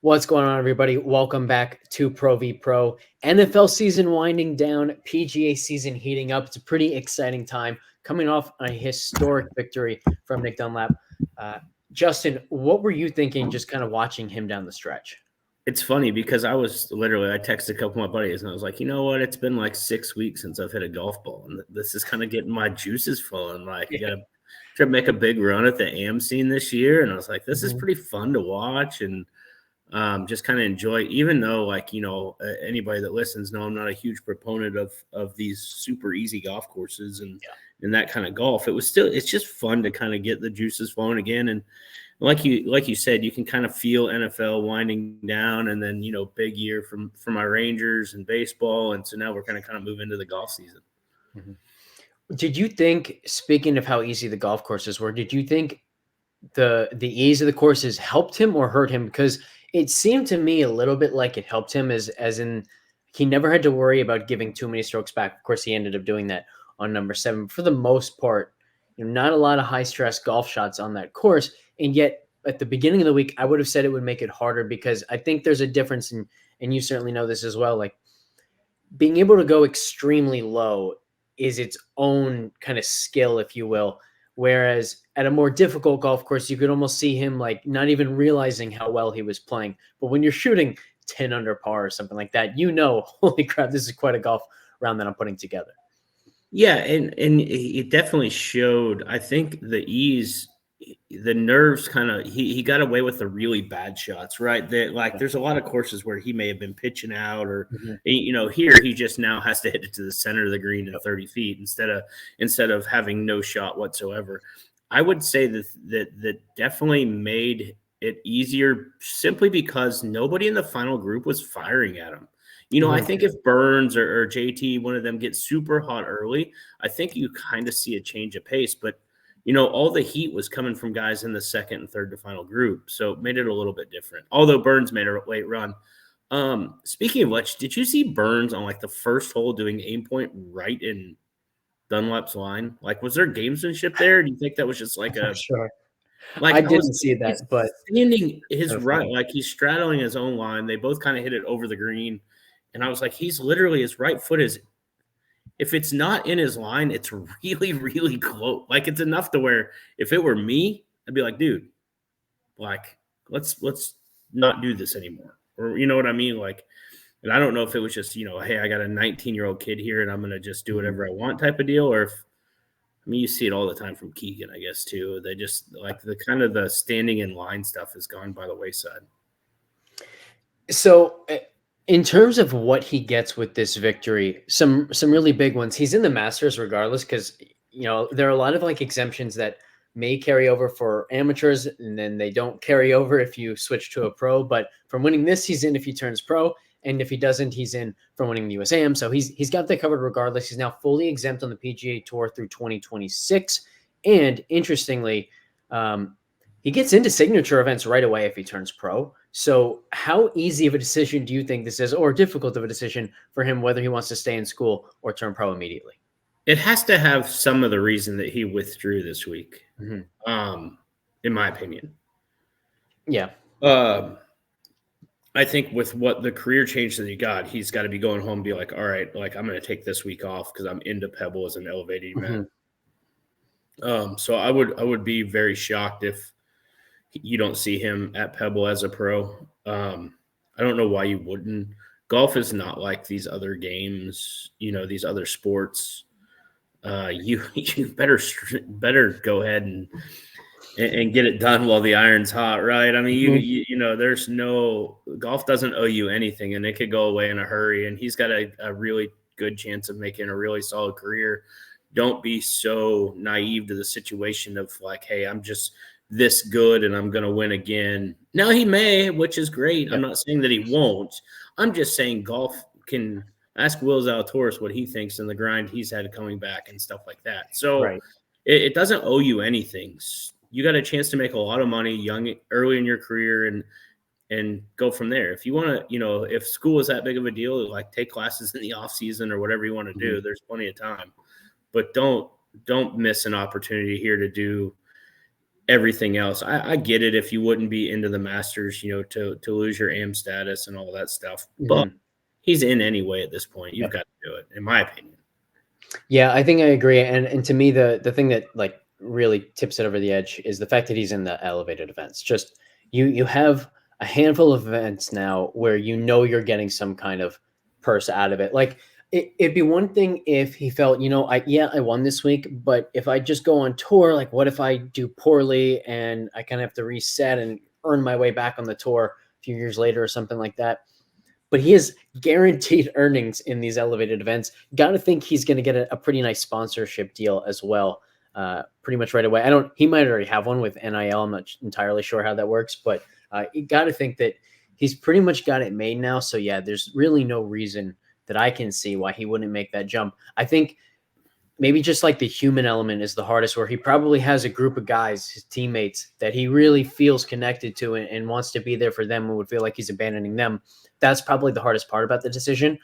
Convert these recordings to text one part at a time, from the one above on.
What's going on, everybody? Welcome back to Pro v Pro. NFL season winding down, PGA season heating up. It's a pretty exciting time coming off a historic victory from Nick Dunlap. Justin, what were you thinking just kind of watching him down the stretch? It's funny because I texted a couple of my buddies and I was like, you know what? It's been like 6 weeks since I've hit a golf ball, and this is kind of getting my juices flowing. Like, you got to try to make a big run at the AM scene this year. And I was like, this is pretty fun to watch and just kind of enjoy, even though, like, anybody that listens know I'm not a huge proponent of these super easy golf courses and that kind of golf. It's just fun to kind of get the juices flowing again. And like you said, you can kind of feel NFL winding down, and then, big year from my Rangers and baseball. And so now we're kind of move into the golf season. Mm-hmm. Did you think, speaking of how easy the golf courses were, did you think the ease of the courses helped him or hurt him? Because it seemed to me a little bit like it helped him, as in he never had to worry about giving too many strokes back. Of course, he ended up doing that on number 7. For the most part, not a lot of high stress golf shots on that course. And yet at the beginning of the week, I would have said it would make it harder, because I think there's a difference in, and you certainly know this as well, like being able to go extremely low is its own kind of skill, if you will. Whereas at a more difficult golf course, you could almost see him like not even realizing how well he was playing. But when you're shooting 10 under par or something like that, holy crap, this is quite a golf round that I'm putting together. Yeah, and it definitely showed. I think the ease, the nerves he got away with the really bad shots, right? There's a lot of courses where he may have been pitching out, or here he just now has to hit it to the center of the green in 30 feet instead of having no shot whatsoever. I would say that definitely made it easier, simply because nobody in the final group was firing at him. I think if Burns or JT, one of them, gets super hot early, I think you kind of see a change of pace. But, all the heat was coming from guys in the second and third to final group. So it made it a little bit different, although Burns made a late run. Speaking of which, did you see Burns on like the first hole doing aim point right in Dunlap's line? Like, was there gamesmanship there? Do you think that was just like a sure? Like, I didn't see that, but standing his right, like he's straddling his own line. They both kind of hit it over the green. And I was like, he's literally, his right foot is, if it's not in his line, it's really, really close. Like, it's enough to where if it were me, I'd be like, dude, like, let's not do this anymore. Or, you know what I mean? Like, and I don't know if it was just, hey, I got a 19-year-old kid here and I'm going to just do whatever I want type of deal. Or you see it all the time from Keegan, I guess, too. They just, like, the standing in line stuff has gone by the wayside. So in terms of what he gets with this victory, some really big ones. He's in the Masters regardless, because there are a lot of like exemptions that may carry over for amateurs, and then they don't carry over if you switch to a pro. But from winning this, he's in if he turns pro, and if he doesn't, he's in from winning the USAM. So he's got that covered regardless. He's now fully exempt on the PGA Tour through 2026, and interestingly, he gets into signature events right away if he turns pro. So how easy of a decision do you think this is, or difficult of a decision for him, whether he wants to stay in school or turn pro immediately? It has to have some of the reason that he withdrew this week, in my opinion. Yeah. I think with what the career change that he got, he's got to be going home and be like, all right, like, I'm going to take this week off because I'm into Pebble as an elevated event. So I would be very shocked if you don't see him at Pebble as a pro. I don't know why you wouldn't. Golf is not like these other games, these other sports. You better go ahead and get it done while the iron's hot, right? I mean, there's golf doesn't owe you anything, and it could go away in a hurry. And he's got a really good chance of making a really solid career. Don't be so naive to the situation of like, hey, I'm just this good and I'm going to win again. Now he may, which is great. I'm not saying that he won't. I'm just saying golf can ask Will Zalatoris what he thinks in the grind he's had coming back and stuff like that. So it doesn't owe you anything. You got a chance to make a lot of money early in your career and go from there. If you want to, if school is that big of a deal, like take classes in the off season or whatever you want to do, there's plenty of time. But don't miss an opportunity here to do everything else. I get it if you wouldn't be into the Masters, to lose your AM status and all that stuff. But he's in anyway at this point. You've got to do it, in my opinion. Yeah, I think I agree. And to me, the thing that like really tips it over the edge is the fact that he's in the elevated events. Just you have a handful of events now where you're getting some kind of purse out of it. Like it'd be one thing if he felt, I won this week, but if I just go on tour, like what if I do poorly and I kind of have to reset and earn my way back on the tour a few years later or something like that. But he has guaranteed earnings in these elevated events. Got to think he's going to get a pretty nice sponsorship deal as well, pretty much right away. He might already have one with NIL. I'm not entirely sure how that works, but you got to think that he's pretty much got it made now. So yeah, there's really no reason that I can see why he wouldn't make that jump. I think maybe just like the human element is the hardest, where he probably has a group of guys, his teammates, that he really feels connected to and wants to be there for them and would feel like he's abandoning them. That's probably the hardest part about the decision.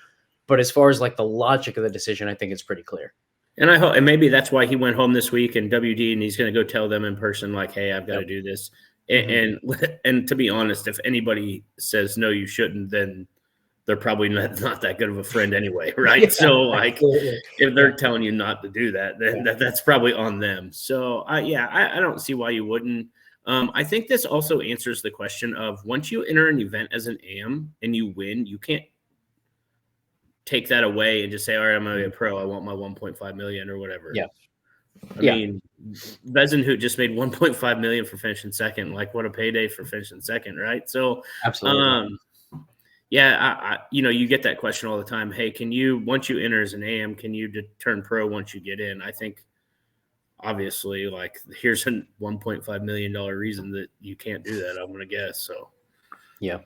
But as far as like the logic of the decision, I think it's pretty clear. And I hope, and maybe that's why he went home this week and WD, and he's going to go tell them in person, like, hey, I've got to do this. And to be honest, if anybody says, no, you shouldn't, then they're probably not that good of a friend anyway, right? Yeah, so, like, absolutely. If they're telling you not to do that, then that's probably on them. So, I don't see why you wouldn't. I think this also answers the question of once you enter an event as an AM and you win, you can't take that away and just say, all right, I'm going to be a pro. I want my 1.5 million or whatever. Yeah. I mean, Bezenhut just made 1.5 million for finishing second. Like, what a payday for finishing second, right? So, absolutely. You get that question all the time. Hey, once you enter as an AM, can you turn pro once you get in? I think, obviously, like, here's a $1.5 million reason that you can't do that, I'm going to guess. So, yeah.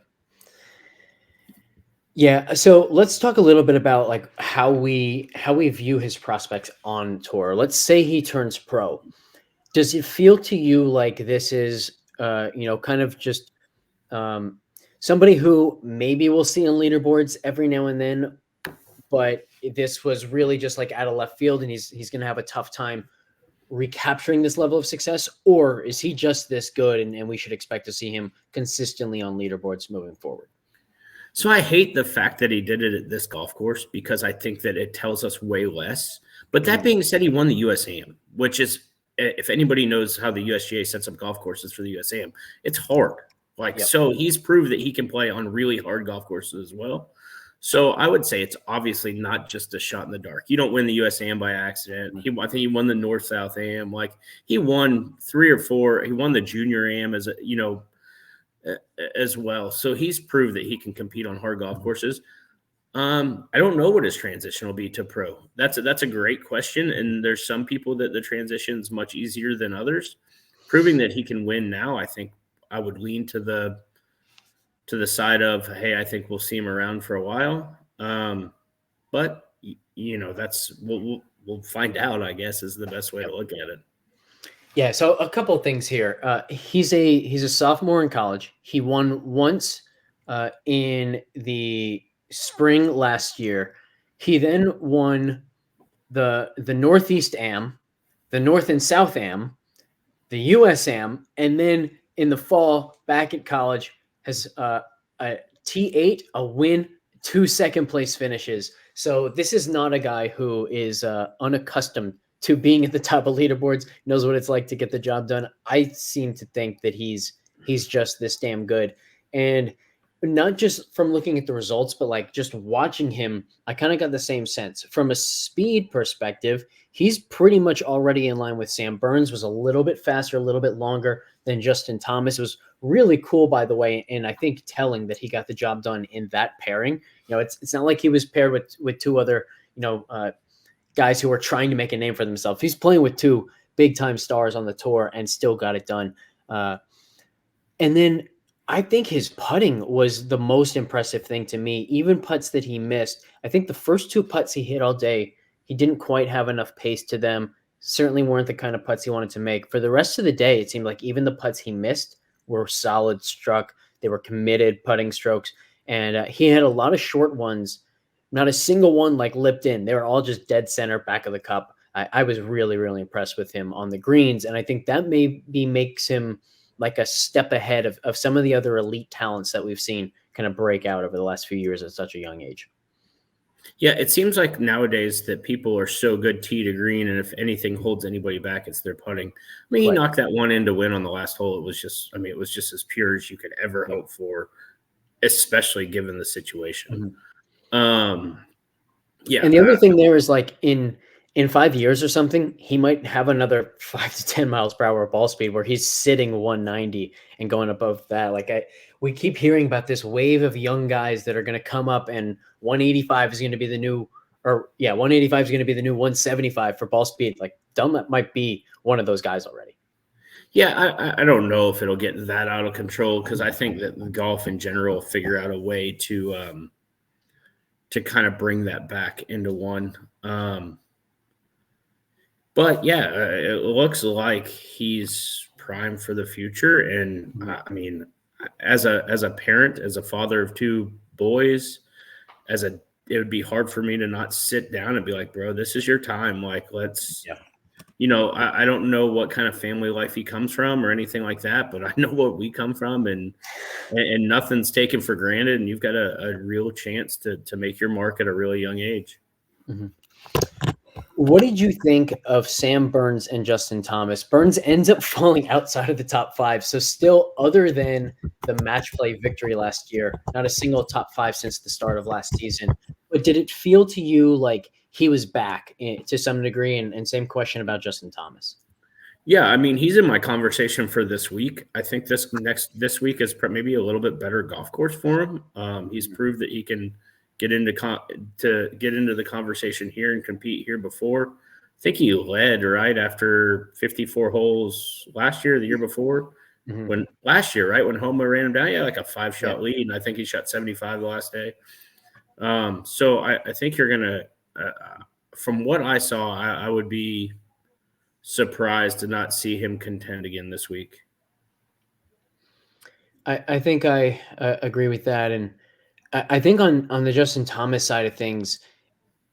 So let's talk a little bit about like how we view his prospects on tour. Let's say he turns pro. Does it feel to you like this is, kind of just somebody who maybe we'll see on leaderboards every now and then, but this was really just like out of left field and he's going to have a tough time recapturing this level of success? Or is he just this good and we should expect to see him consistently on leaderboards moving forward? So I hate the fact that he did it at this golf course because I think that it tells us way less. But that being said, he won the USAM, which is, if anybody knows how the USGA sets up golf courses for the USAM, it's hard. So he's proved that he can play on really hard golf courses as well. So I would say it's obviously not just a shot in the dark. You don't win the USAM by accident. I think he won the North-South AM. Like, he won 3 or 4. He won the Junior AM as well. So he's proved that he can compete on hard golf courses. I don't know what his transition will be to pro. That's a great question. And there's some people that the transition is much easier than others. Proving that he can win now, I think I would lean to the side of, hey, I think we'll see him around for a while. But that's we'll find out, I guess, is the best way to look at it. Yeah, so a couple of things here. He's a sophomore in college. He won once in the spring last year. He then won the Northeast AM, the North and South AM, the US AM, and then in the fall back at college has a T8, a win, 2 second-place finishes. So this is not a guy who is unaccustomed to being at the top of leaderboards, knows what it's like to get the job done. I seem to think that he's just this damn good. And not just from looking at the results, but like just watching him, I kind of got the same sense. From a speed perspective, he's pretty much already in line with Sam Burns, was a little bit faster, a little bit longer than Justin Thomas. It was really cool, by the way, and I think telling that he got the job done in that pairing. It's not like he was paired with 2 other, guys who are trying to make a name for themselves. He's playing with 2 big-time stars on the tour and still got it done. And then I think his putting was the most impressive thing to me, even putts that he missed. I think the first 2 putts he hit all day, he didn't quite have enough pace to them, certainly weren't the kind of putts he wanted to make. For the rest of the day, it seemed like even the putts he missed were solid struck. They were committed putting strokes. And he had a lot of short ones. Not a single one like lipped in. They were all just dead center back of the cup. I was really, really impressed with him on the greens. And I think that maybe makes him like a step ahead of some of the other elite talents that we've seen kind of break out over the last few years at such a young age. Yeah, it seems like nowadays that people are so good tee to green, and if anything holds anybody back, it's their putting. I mean, he Right. knocked that one in to win on the last hole. It was just as pure as you could ever hope for, especially given the situation. Yeah. And the other thing there is like in 5 years or something, he might have another 5 to 10 miles per hour ball speed where he's sitting 190 and going above that. We keep hearing about this wave of young guys that are going to come up, and 185 is going to be the new, 185 is going to be the new 175 for ball speed. Like Dunlap might be one of those guys already. Yeah, I don't know if it'll get that out of control, because I think that golf in general will figure out a way to kind of bring that back into one. But yeah, it looks like he's primed for the future. And I mean, as a parent, as a father of two boys, it would be hard for me to not sit down and be like, bro, this is your time. Like, let's, I don't know what kind of family life he comes from or anything like that, but I know what we come from, and nothing's taken for granted. And you've got a real chance to make your mark at a really young age. Mm-hmm. What did you think of Sam Burns and Justin Thomas? Burns ends up falling outside of the top 5. So still, other than the match play victory last year, not a single top 5 since the start of last season. But did it feel to you like he was back to some degree? And same question about Justin Thomas. Yeah, I mean, he's in my conversation for this week. I think this week is maybe a little bit better golf course for him. He's proved that he can get into the conversation here and compete here before. I think he led right after 54 holes last year, the year before. When Homa ran him down, he had like a 5-shot lead, and I think he shot 75 the last day. So I think you're gonna, from what I saw, I would be surprised to not see him contend again this week. I think I agree with that, and I think on the Justin Thomas side of things,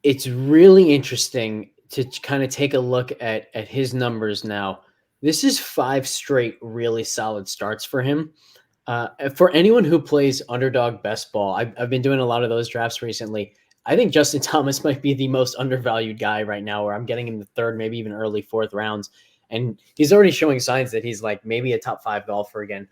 it's really interesting to kind of take a look at his numbers now. This is 5 straight really solid starts for him. For anyone who plays underdog best ball, I've been doing a lot of those drafts recently. I think Justin Thomas might be the most undervalued guy right now, where I'm getting him the 3rd, maybe even early 4th rounds. And he's already showing signs that he's like maybe a top 5 golfer again.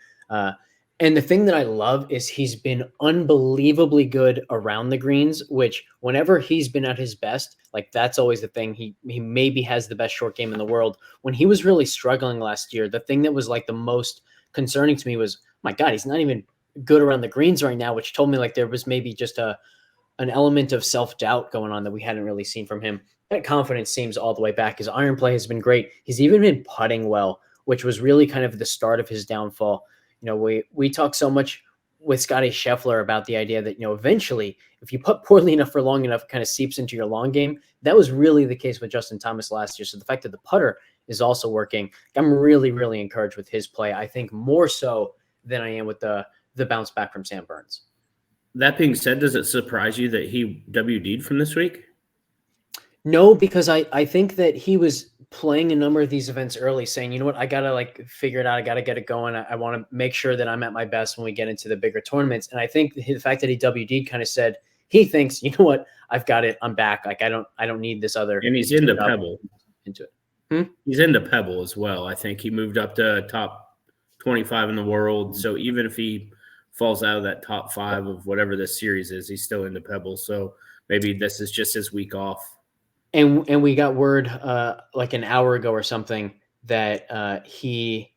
And the thing that I love is he's been unbelievably good around the greens, which whenever he's been at his best, like that's always the thing. He maybe has the best short game in the world. When he was really struggling last year, the thing that was like the most concerning to me was, my God, he's not even good around the greens right now, which told me like there was maybe just an element of self-doubt going on that we hadn't really seen from him. That confidence seems all the way back. His iron play has been great. He's even been putting well, which was really kind of the start of his downfall. We talk so much with Scotty Scheffler about the idea that, eventually, if you putt poorly enough for long enough, it kind of seeps into your long game. That was really the case with Justin Thomas last year. So the fact that the putter is also working, I'm really, really encouraged with his play. I think more so than I am with the bounce back from Sam Burns. That being said, does it surprise you that he WD'd from this week? No, because I think that he was playing a number of these events early, saying, you know what, I got to figure it out. I got to get it going. I want to make sure that I'm at my best when we get into the bigger tournaments. And I think the fact that he WD'd kind of said, he thinks, you know what, I've got it. I'm back. Like, I don't need this other. And he's into Pebble. Into it. He's into Pebble as well. I think he moved up to top 25 in the world. So even if he falls out of that top 5 of whatever this series is, he's still into Pebble. So maybe this is just his week off. And we got word like an hour ago or something that he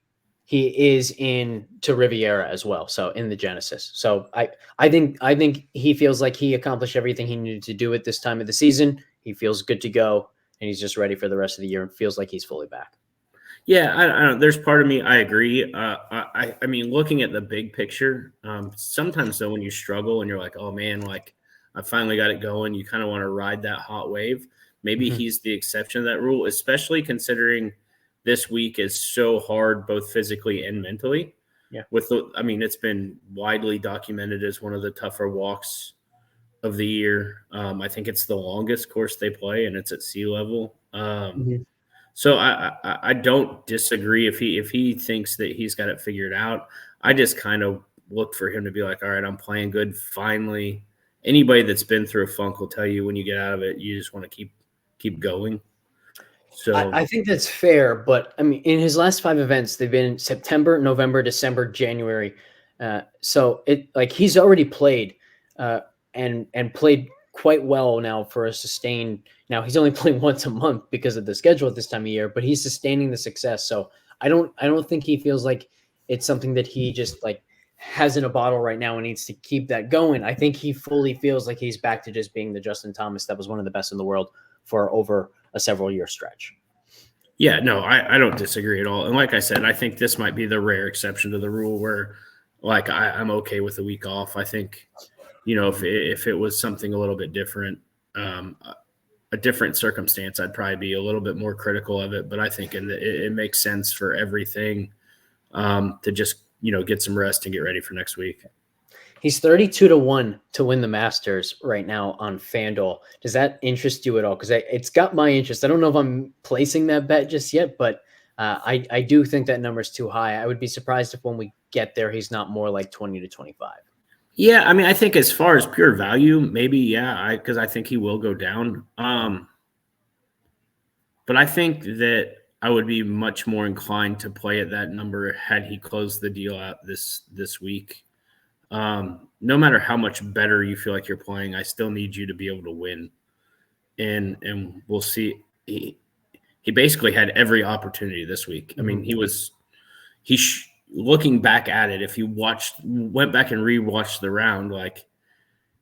is in to Riviera as well. So in the Genesis. So I think he feels like he accomplished everything he needed to do at this time of the season. He feels good to go, and he's just ready for the rest of the year and feels like he's fully back. Yeah, I don't know. There's part of me, I agree. I mean, looking at the big picture, sometimes though, when you struggle and you're like, oh man, like I finally got it going, you kind of want to ride that hot wave. Maybe he's the exception to that rule, especially considering this week is so hard, both physically and mentally. Yeah. It's been widely documented as one of the tougher walks of the year. I think it's the longest course they play, and it's at sea level. Mhm. So I don't disagree if he thinks that he's got it figured out. I just kind of look for him to be like, all right, I'm playing good finally. Anybody that's been through a funk will tell you when you get out of it, you just want to keep going. So I think that's fair, but I mean, in his last 5 events, they've been September, November, December, January. So it like he's already played uh, and played quite well now for a sustained. Now he's only playing once a month because of the schedule at this time of year, but he's sustaining the success. So I don't think he feels like it's something that he just like has in a bottle right now and needs to keep that going. I think he fully feels like he's back to just being the Justin Thomas that was one of the best in the world for over a several year stretch. yeah, no, I don't disagree at all. And like I said, I think this might be the rare exception to the rule where like I'm okay with the week off. I think, if it was something a little bit different, a different circumstance, I'd probably be a little bit more critical of it. But I think it makes sense for everything to just, get some rest and get ready for next week. He's 32-1 to win the Masters right now on FanDuel. Does that interest you at all? Because it's got my interest. I don't know if I'm placing that bet just yet, but I do think that number is too high. I would be surprised if when we get there, he's not more like 20 to 25. Yeah, I mean, I think as far as pure value, maybe, yeah, because I think he will go down. But I think that I would be much more inclined to play at that number had he closed the deal out this week. No matter how much better you feel like you're playing, I still need you to be able to win. And we'll see. He basically had every opportunity this week. I mean, looking back at it, if you went back and rewatched the round, like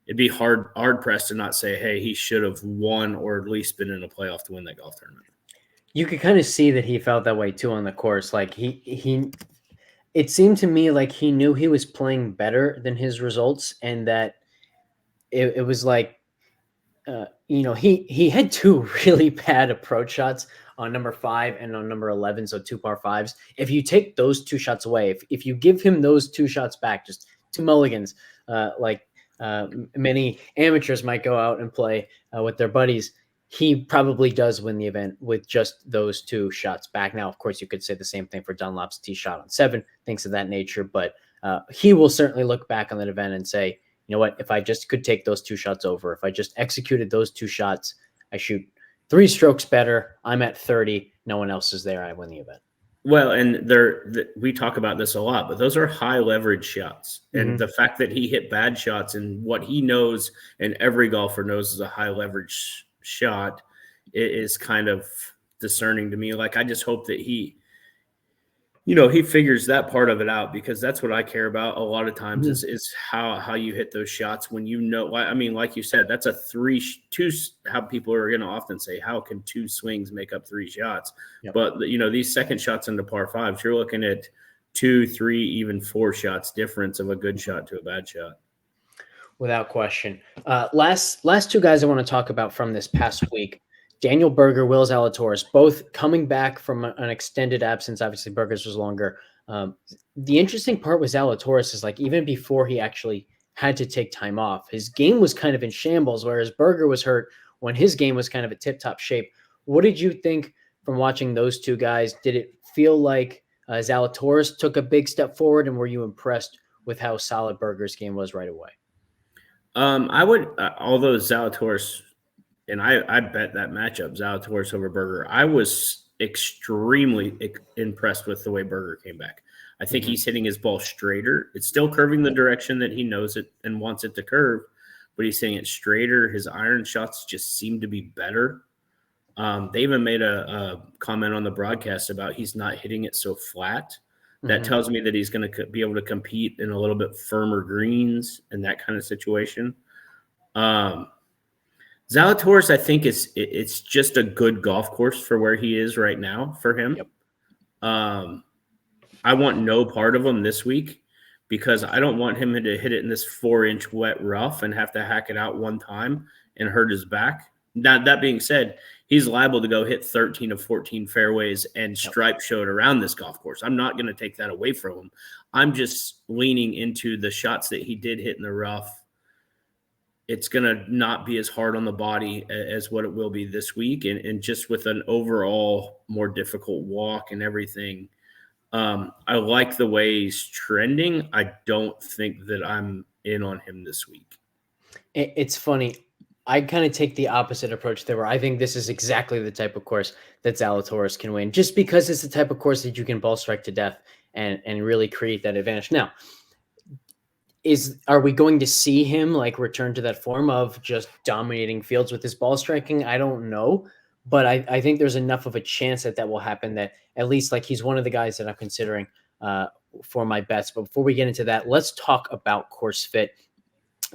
it'd be hard pressed to not say, hey, he should have won or at least been in a playoff to win that golf tournament. You could kind of see that he felt that way too on the course. Like it seemed to me like he knew he was playing better than his results, and that it was like, he had 2 really bad approach shots on number 5 and on number 11, so 2 par 5s. If you take those 2 shots away, if you give him those 2 shots back, just 2 mulligans, many amateurs might go out and play with their buddies, he probably does win the event with just those 2 shots back. Now, of course, you could say the same thing for Dunlop's tee shot on 7, things of that nature, but he will certainly look back on that event and say, you know what, if I just could take those 2 shots over, if I just executed those 2 shots, I shoot 3 strokes better. I'm at 30. No one else is there. I win the event. Well, and we talk about this a lot, but those are high leverage shots. And the fact that he hit bad shots and what he knows and every golfer knows is a high leverage shot is kind of discerning to me. Like, I just hope that he figures that part of it out, because that's what I care about a lot of times is how you hit those shots when I mean, like you said, that's a 2, how people are going to often say, how can 2 swings make up 3 shots? Yep. But, these second shots into par 5s, you're looking at 2, 3, even 4 shots difference of a good shot to a bad shot. Without question. Last 2 guys I want to talk about from this past week. Daniel Berger, Will Zalatoris, both coming back from an extended absence. Obviously, Berger's was longer. The interesting part with Zalatoris is, like, even before he actually had to take time off, his game was kind of in shambles, whereas Berger was hurt when his game was kind of at tip-top shape. What did you think from watching those 2 guys? Did it feel like Zalatoris took a big step forward, and were you impressed with how solid Berger's game was right away? I would, although Zalatoris, and I bet that matchup, Zalatoris over Berger, I was extremely impressed with the way Berger came back. I think he's hitting his ball straighter. It's still curving the direction that he knows it and wants it to curve, but he's hitting it straighter. His iron shots just seem to be better. They even made a comment on the broadcast about he's not hitting it so flat. That tells me that he's going to be able to compete in a little bit firmer greens and that kind of situation. Zalatoris, I think it's just a good golf course for where he is right now for him. Yep. I want no part of him this week, because I don't want him to hit it in this 4-inch wet rough and have to hack it out one time and hurt his back. Now, that being said, he's liable to go hit 13 of 14 fairways and stripe show it around this golf course. I'm not going to take that away from him. I'm just leaning into the shots that he did hit in the rough. it's going to not be as hard on the body as what it will be this week. And just with an overall more difficult walk and everything, I like the way he's trending. I don't think that I'm in on him this week. It's funny. I kind of take the opposite approach there, where I think this is exactly the type of course that Zalatoris can win, just because it's the type of course that you can ball strike to death and really create that advantage. Now, are we going to see him like return to that form of just dominating fields with his ball striking? I don't know, but I think there's enough of a chance that will happen, that at least like he's one of the guys that I'm considering for my bets. But before we get into that, let's talk about course fit.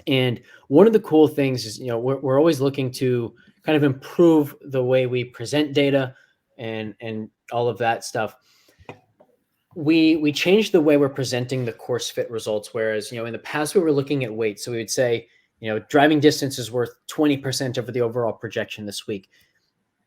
And one of the cool things is, we're always looking to kind of improve the way we present data and all of that stuff. We changed the way we're presenting the course fit results. Whereas, in the past we were looking at weight. So we would say, driving distance is worth 20% over the overall projection this week.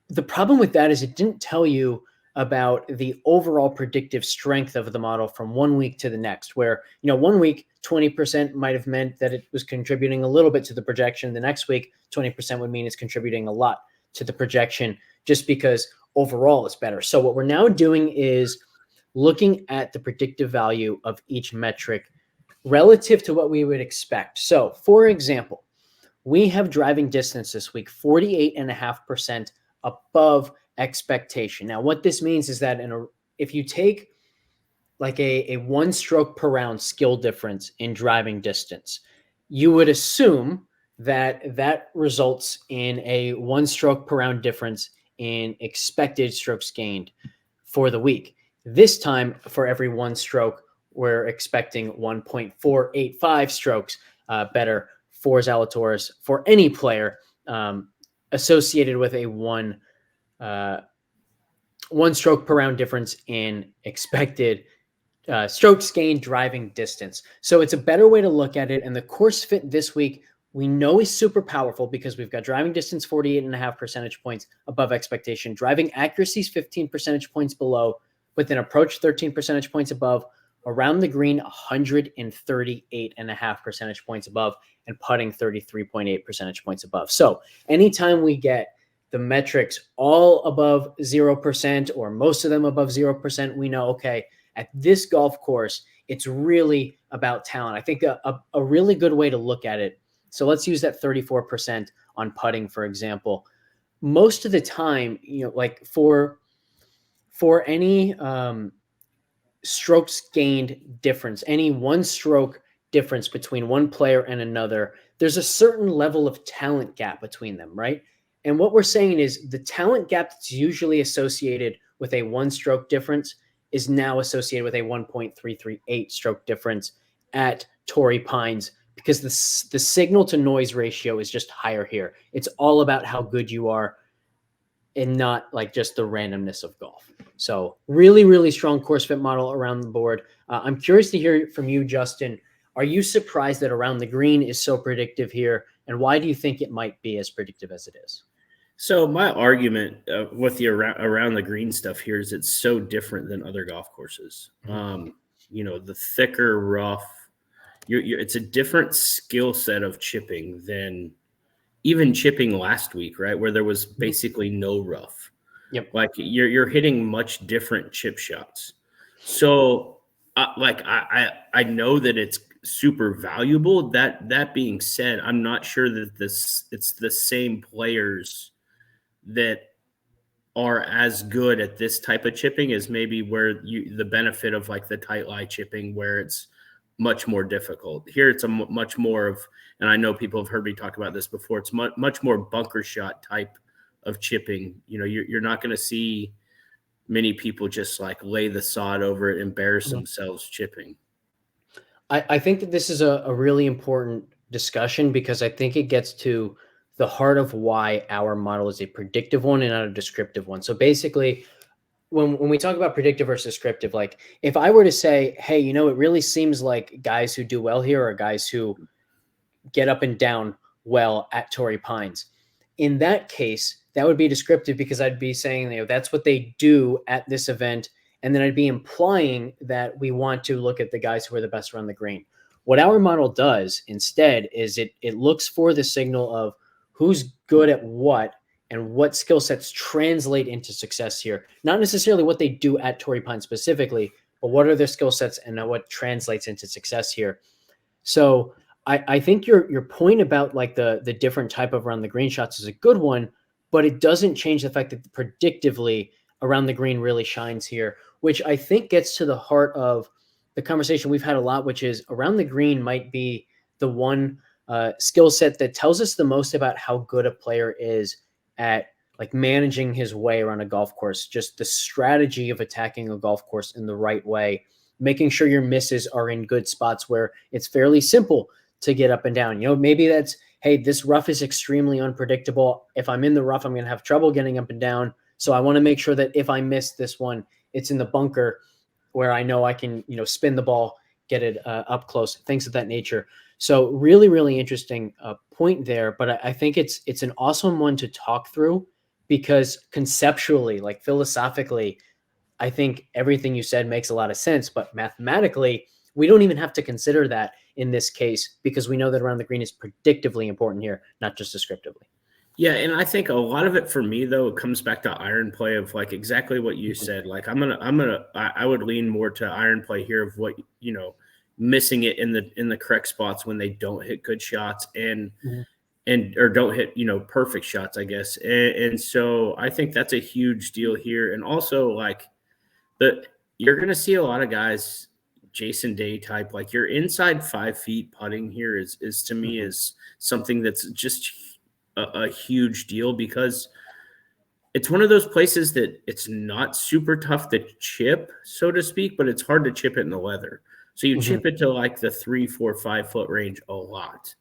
The problem with that is it didn't tell you about the overall predictive strength of the model from 1 week to the next, where, 1 week, 20% might have meant that it was contributing a little bit to the projection. The next week, 20% would mean it's contributing a lot to the projection, just because overall it's better. So what we're now doing is looking at the predictive value of each metric relative to what we would expect. So for example, we have driving distance this week, 48.5% above expectation. Now, what this means is that if you take like a 1 stroke per round skill difference in driving distance, you would assume that results in a 1 stroke per round difference in expected strokes gained for the week. This time, for every 1 stroke, we're expecting 1.485 strokes better for Zalatoris, for any player associated with a 1 stroke per round difference in expected strokes gained driving distance. So it's a better way to look at it. And the course fit this week, we know, is super powerful because we've got driving distance 48.5 percentage points above expectation, driving accuracy is 15 percentage points below, with an approach 13 percentage points above, around the green 138.5 percentage points above, and putting 33.8 percentage points above. So anytime we get the metrics all above 0% or most of them above 0%, we know, okay, at this golf course, it's really about talent. I think a really good way to look at it. So let's use that 34% on putting, for example. Most of the time, like for any strokes gained difference, any 1 stroke difference between one player and another, there's a certain level of talent gap between them, right? And what we're saying is the talent gap that's usually associated with a 1 stroke difference is now associated with a 1.338 stroke difference at Torrey Pines, because the signal to noise ratio is just higher here. It's all about how good you are and not like just the randomness of golf. So really, really strong course fit model around the board. I'm curious to hear from you, Justin. Are you surprised that around the green is so predictive here? And why do you think it might be as predictive as it is? So my argument with the around the green stuff here is it's so different than other golf courses. The thicker rough, it's a different skill set of chipping than even chipping last week, right? Where there was basically no rough. Yep. Like you're hitting much different chip shots. So I know that it's super valuable. That being said, I'm not sure that it's the same players that are as good at this type of chipping as maybe where the benefit of like the tight lie chipping, where it's much more difficult. Here it's a much more of, and I know people have heard me talk about this before, it's much more bunker shot type of chipping. You're not going to see many people just like lay the sod over it, embarrass themselves chipping. I think that this is a really important discussion, because I think it gets to the heart of why our model is a predictive one and not a descriptive one. So basically, when we talk about predictive versus descriptive, like if I were to say, hey, it really seems like guys who do well here are guys who get up and down well at Torrey Pines. In that case, that would be descriptive, because I'd be saying, that's what they do at this event. And then I'd be implying that we want to look at the guys who are the best around the green. What our model does instead is it looks for the signal of who's good at what and what skill sets translate into success here. Not necessarily what they do at Torrey Pines specifically, but what are their skill sets and what translates into success here. So I think your point about like the different type of around the green shots is a good one, but it doesn't change the fact that predictively around the green really shines here, which I think gets to the heart of the conversation we've had a lot, which is around the green might be the one skill set that tells us the most about how good a player is at like managing his way around a golf course, just the strategy of attacking a golf course in the right way, making sure your misses are in good spots where it's fairly simple to get up and down. You know, maybe that's, hey, this rough is extremely unpredictable. If I'm in the rough, I'm going to have trouble getting up and down. So I want to make sure that if I miss this one, it's in the bunker where I know I can, you know, spin the ball, get it up close, things of that nature. So really, really interesting point there. But I think it's an awesome one to talk through because conceptually, like philosophically, I think everything you said makes a lot of sense. But mathematically, we don't even have to consider that in this case because we know that around the green is predictively important here, not just descriptively. Yeah, and I think a lot of it for me though, it comes back to iron play of like exactly what you said. Like I would lean more to iron play here of what, you know, missing it in the correct spots when they don't hit good shots and or don't hit, you know, perfect shots, I guess. And so I think that's a huge deal here. And also like you're going to see a lot of guys, Jason Day type, like your inside 5 feet putting here is to me is something that's just a huge deal because it's one of those places that it's not super tough to chip, so to speak, but it's hard to chip it in the leather. So you chip it to like the 3, 4, 5 foot range a lot.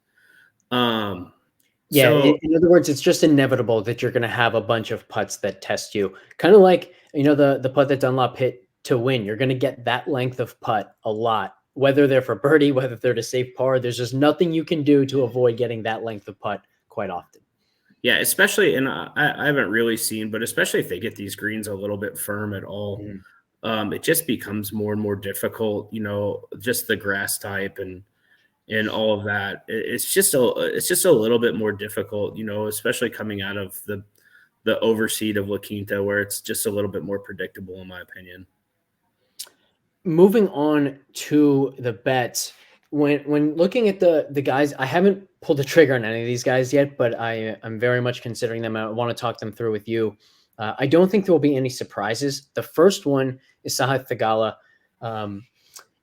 Yeah, so, in other words, it's just inevitable that you're going to have a bunch of putts that test you. Kind of like, you know, the putt that Dunlop hit to win. You're going to get that length of putt a lot, whether they're for birdie, whether they're to save par. There's just nothing you can do to avoid getting that length of putt quite often. Yeah, especially, and I haven't really seen, but especially if they get these greens a little bit firm at all, it just becomes more and more difficult, you know, just the grass type and all of that. It's just a little bit more difficult, you know, especially coming out of the overseed of La Quinta where it's just a little bit more predictable in my opinion. Moving on to the bets, when looking at the guys, I haven't pulled the trigger on any of these guys yet, but I'm very much considering them. I want to talk them through with you. I don't think there will be any surprises. The first one is Sahith Theegala.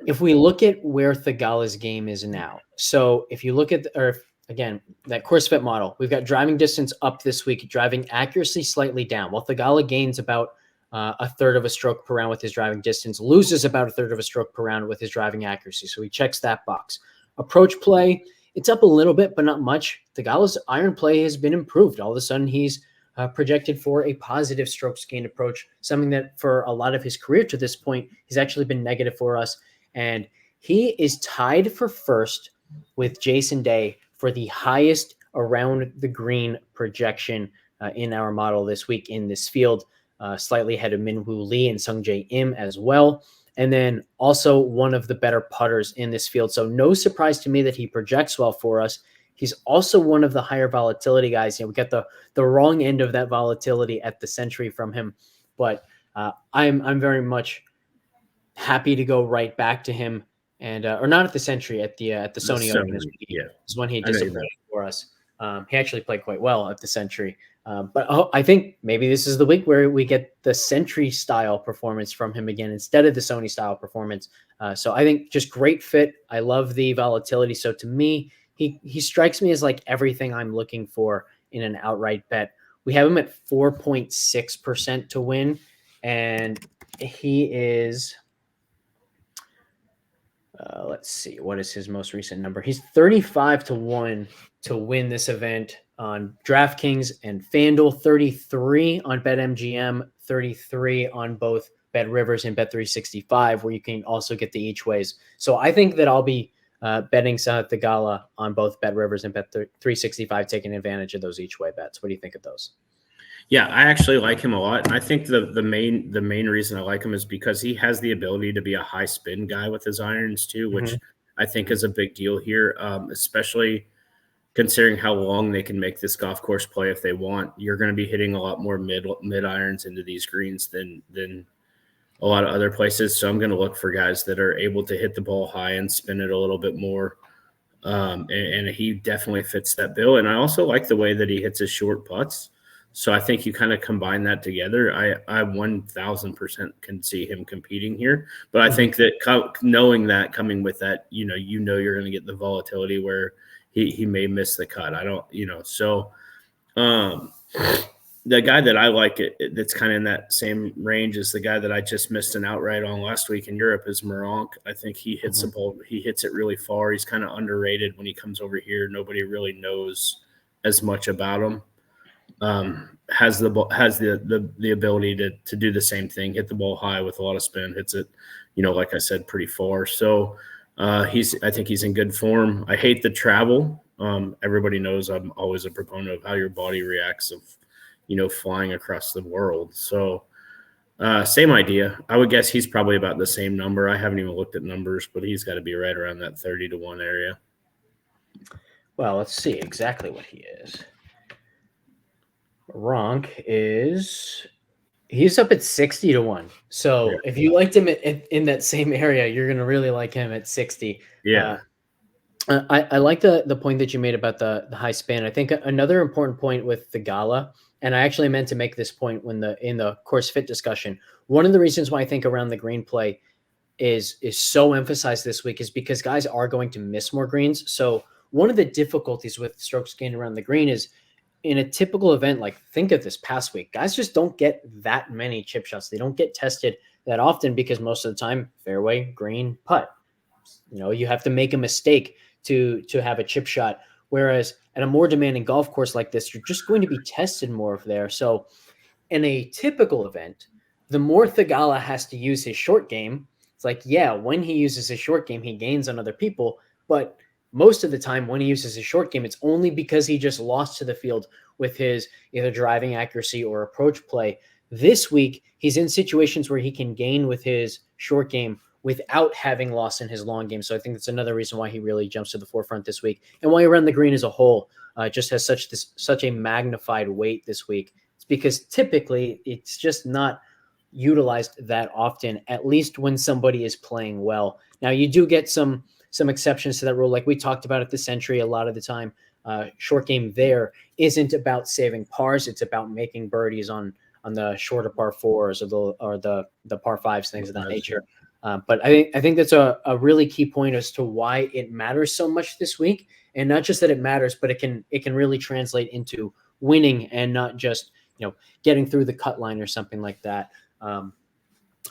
If we look at where Theegala's game is now, so if you look at, again, that course fit model, we've got driving distance up this week, driving accuracy slightly down. While Theegala gains about a third of a stroke per round with his driving distance, loses about a third of a stroke per round with his driving accuracy. So he checks that box. Approach play, it's up a little bit, but not much. Theegala's iron play has been improved. All of a sudden, he's projected for a positive strokes gained approach, something that for a lot of his career to this point has actually been negative for us. And he is tied for first with Jason Day for the highest around the green projection in our model this week in this field. Slightly ahead of Minwoo Lee and Sungjae Im as well. And then also one of the better putters in this field. So no surprise to me that he projects well for us. He's also one of the higher volatility guys. You know, we got the wrong end of that volatility at the Century from him. But I'm very much happy to go right back to him. And or not at the Century, at the Sony Open is when he disappointed for us. He actually played quite well at the Century. But I think maybe this is the week where we get the Century style performance from him again instead of the Sony style performance. So I think just great fit. I love the volatility. So to me, he strikes me as like everything I'm looking for in an outright bet. We have him at 4.6% to win, and he is. Let's see, what is his most recent number? He's 35-1 to win this event on DraftKings and FanDuel, 33 on BetMGM, 33 on both BetRivers and Bet365, where you can also get the each ways. So I think that I'll be betting Sahith Theegala on both BetRivers and Bet365, taking advantage of those each way bets. What do you think of those? Yeah, I actually like him a lot. And I think the main reason I like him is because he has the ability to be a high spin guy with his irons too, which I think is a big deal here, especially considering how long they can make this golf course play if they want. You're going to be hitting a lot more mid irons into these greens than a lot of other places. So I'm going to look for guys that are able to hit the ball high and spin it a little bit more. And he definitely fits that bill. And I also like the way that he hits his short putts. So I think you kind of combine that together. I 1000% can see him competing here. But I think that knowing that, coming with that, you're going to get the volatility where he may miss the cut. I don't, so the guy that I like that's kind of in that same range is the guy that I just missed an outright on last week in Europe is Moronk. I think he hits the ball. He hits it really far. He's kind of underrated when he comes over here. Nobody really knows as much about him. Has the ability to do the same thing, hit the ball high with a lot of spin, hits it, like I said, pretty far. So I think he's in good form. I hate the travel. Everybody knows I'm always a proponent of how your body reacts of, flying across the world. So same idea. I would guess he's probably about the same number. I haven't even looked at numbers, but he's got to be right around that 30-1 area. Well, let's see exactly what he is. Ronk he's up at 60-1. So if you liked him in that same area, you're going to really like him at 60. Yeah. I like the point that you made about the high spin. I think another important point with the Gala, and I actually meant to make this point in the course fit discussion. One of the reasons why I think around the green play is so emphasized this week is because guys are going to miss more greens. So one of the difficulties with strokes gained around the green is in a typical event, like think of this past week, guys just don't get that many chip shots. They don't get tested that often because most of the time, fairway, green, putt. You have to make a mistake to have a chip shot. Whereas at a more demanding golf course like this, you're just going to be tested more there. So in a typical event, the more Thigala has to use his short game, it's like, yeah, when he uses his short game, he gains on other people. But most of the time when he uses his short game, it's only because he just lost to the field with his either driving accuracy or approach play. This week, he's in situations where he can gain with his short game without having lost in his long game. So I think that's another reason why he really jumps to the forefront this week. And why around the green as a whole just has such a magnified weight this week. It's because typically it's just not utilized that often, at least when somebody is playing well. Now, you do get some exceptions to that rule. Like we talked about at the Century a lot of the time, short game there isn't about saving pars. It's about making birdies on the shorter par fours or the par fives, things of that nature. But I think that's a really key point as to why it matters so much this week, and not just that it matters, but it can really translate into winning and not just getting through the cut line or something like that.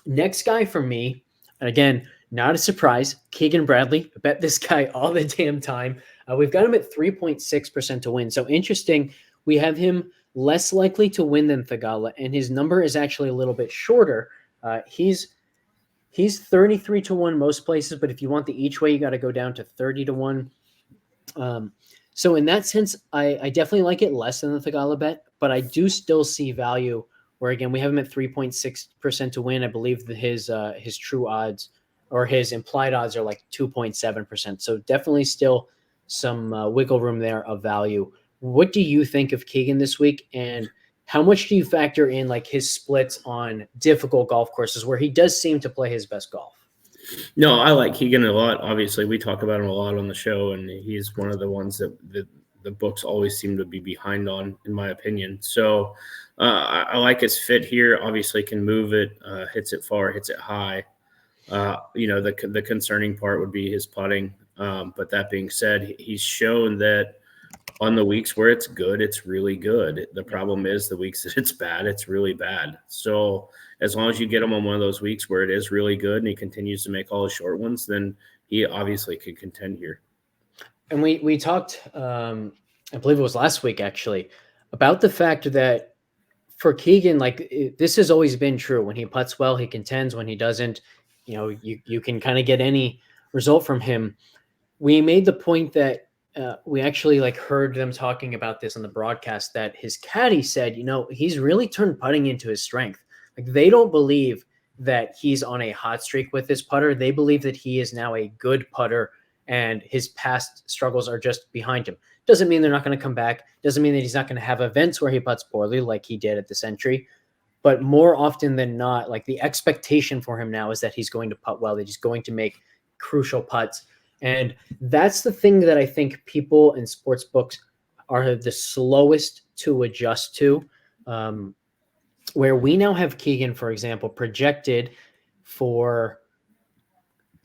Next guy for me, and again, not a surprise, Keegan Bradley. I bet this guy all the damn time. We've got him at 3.6% to win. So interesting. We have him less likely to win than Thigala, and his number is actually a little bit shorter. He's 33-1 most places, but if you want the each way, you got to go down to 30-1. So in that sense, I definitely like it less than the Thigala bet, but I do still see value where, again, we have him at 3.6% to win. I believe that his true odds or his implied odds are like 2.7%. So definitely still some wiggle room there of value. What do you think of Keegan this week? And how much do you factor in like his splits on difficult golf courses where he does seem to play his best golf? No, I like Keegan a lot. Obviously, we talk about him a lot on the show, and he's one of the ones that the books always seem to be behind on, in my opinion. So I like his fit here. Obviously, can move it, hits it far, hits it high. The concerning part would be his putting. But that being said, he's shown that on the weeks where it's good, it's really good. The problem is the weeks that it's bad, it's really bad. So as long as you get him on one of those weeks where it is really good and he continues to make all the short ones, then he obviously could contend here. And we talked, I believe it was last week actually, about the fact that for Keegan, this has always been true. When he putts well, he contends. When he doesn't, you can kind of get any result from him. We made the point that we actually heard them talking about this on the broadcast, that his caddy said, he's really turned putting into his strength. They don't believe that he's on a hot streak with his putter. They believe that he is now a good putter and his past struggles are just behind him. Doesn't mean they're not going to come back. Doesn't mean that he's not going to have events where he putts poorly like he did at the Century. But more often than not, like the expectation for him now is that he's going to putt well, that he's going to make crucial putts. And that's the thing that I think people in sports books are the slowest to adjust to. Where we now have Keegan, for example, projected for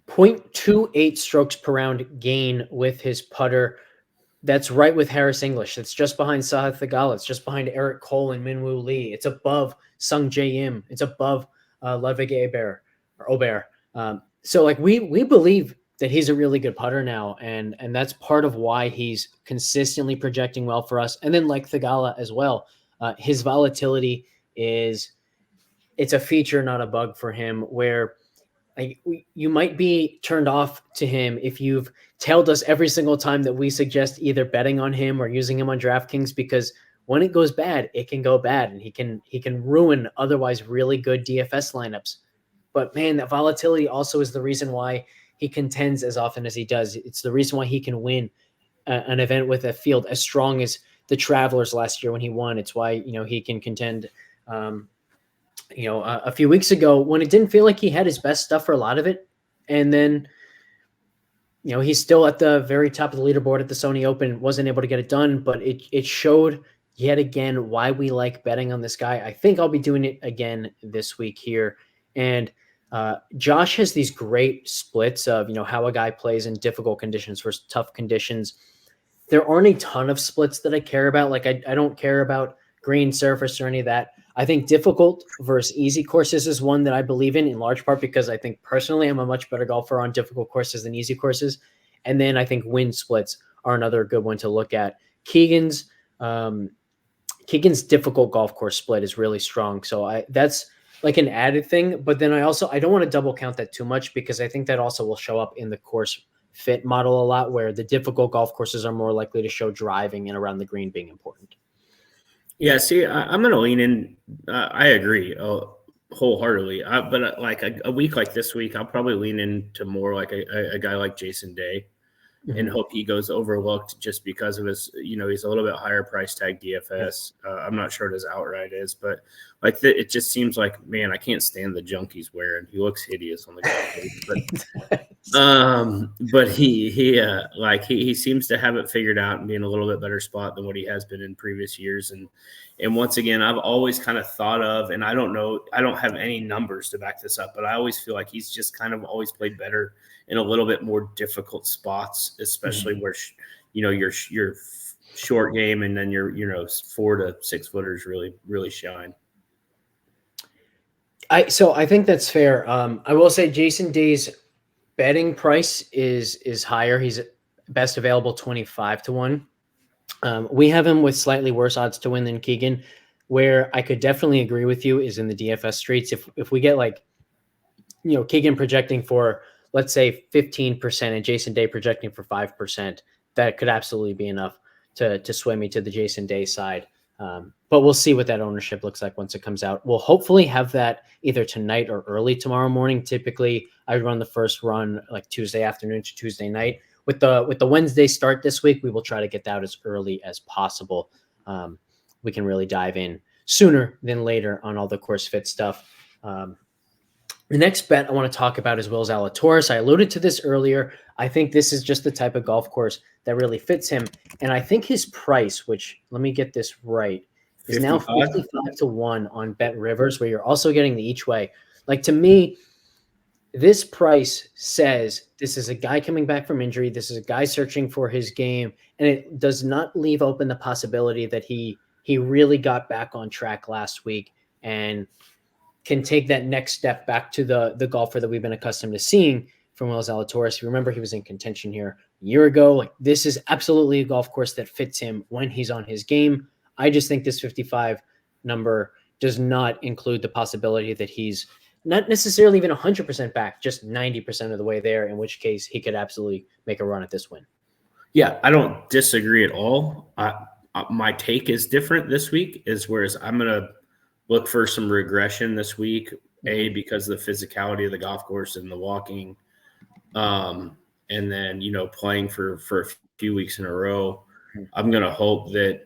0.28 strokes per round gain with his putter. That's right with Harris English. It's just behind Sahith Theegala. It's just behind Eric Cole and Minwoo Lee. It's above Sung Jae Im. It's above Ludwig Aubert. So like we believe that he's a really good putter now, and that's part of why he's consistently projecting well for us. And then like Theegala as well, his volatility it's a feature, not a bug for him, where like you might be turned off to him if you've tailed us every single time that we suggest either betting on him or using him on DraftKings, because when it goes bad, it can go bad, and he can ruin otherwise really good DFS lineups. But man, that volatility also is the reason why he contends as often as he does. It's the reason why he can win an event with a field as strong as the Travelers last year when he won. It's why, he can contend, a few weeks ago when it didn't feel like he had his best stuff for a lot of it. And then, he's still at the very top of the leaderboard at the Sony Open, wasn't able to get it done, but it showed yet again why we like betting on this guy. I think I'll be doing it again this week here. And Josh has these great splits of, how a guy plays in difficult conditions versus tough conditions. There aren't a ton of splits that I care about. Like I don't care about green surface or any of that. I think difficult versus easy courses is one that I believe in large part because I think personally I'm a much better golfer on difficult courses than easy courses. And then I think wind splits are another good one to look at. Keegan's difficult golf course split is really strong. So that's like an added thing. But then I don't want to double count that too much because I think that also will show up in the course fit model a lot, where the difficult golf courses are more likely to show driving and around the green being important. Yeah, see, I'm going to lean in. I agree wholeheartedly. But like a week like this week, I'll probably lean into more like a guy like Jason Day and hope he goes overlooked just because of his, he's a little bit higher price tag DFS. I'm not sure what his outright is, but like it just seems like, man, I can't stand the junk he's wearing. He looks hideous on the golf course. But he seems to have it figured out and be in a little bit better spot than what he has been in previous years. And once again, I've always kind of thought of, and I don't know, I don't have any numbers to back this up, but I always feel like he's just kind of always played better in a little bit more difficult spots, especially where, your short game and then your, 4 to 6 footers really, really shine. So I think that's fair. I will say Jason Day's betting price is higher. He's best available 25-1. We have him with slightly worse odds to win than Keegan. Where I could definitely agree with you is in the DFS streets. If we get like, Keegan projecting for, let's say 15% and Jason Day projecting for 5%, that could absolutely be enough to sway me to the Jason Day side. But we'll see what that ownership looks like once it comes out. We'll hopefully have that either tonight or early tomorrow morning. Typically, I run the first run like Tuesday afternoon to Tuesday night. With the Wednesday start this week, we will try to get that out as early as possible. We can really dive in sooner than later on all the course fit stuff. The next bet I want to talk about is Will Zalatoris. I alluded to this earlier. I think this is just the type of golf course that really fits him. And I think his price, which let me get this right, is now 55-1 on Bet Rivers, where you're also getting the each way. Like, to me, this price says this is a guy coming back from injury. This is a guy searching for his game. And it does not leave open the possibility that he really got back on track last week and can take that next step back to the golfer that we've been accustomed to seeing from Will Zalatoris. Remember, he was in contention here a year ago. Like, this is absolutely a golf course that fits him when he's on his game. I just think this 55 number does not include the possibility that he's not necessarily even 100% back, just 90% of the way there, in which case he could absolutely make a run at this win. Yeah, I don't disagree at all. My take is different this week, whereas I'm going to look for some regression this week, because of the physicality of the golf course and the walking. and then, playing for a few weeks in a row, I'm going to hope that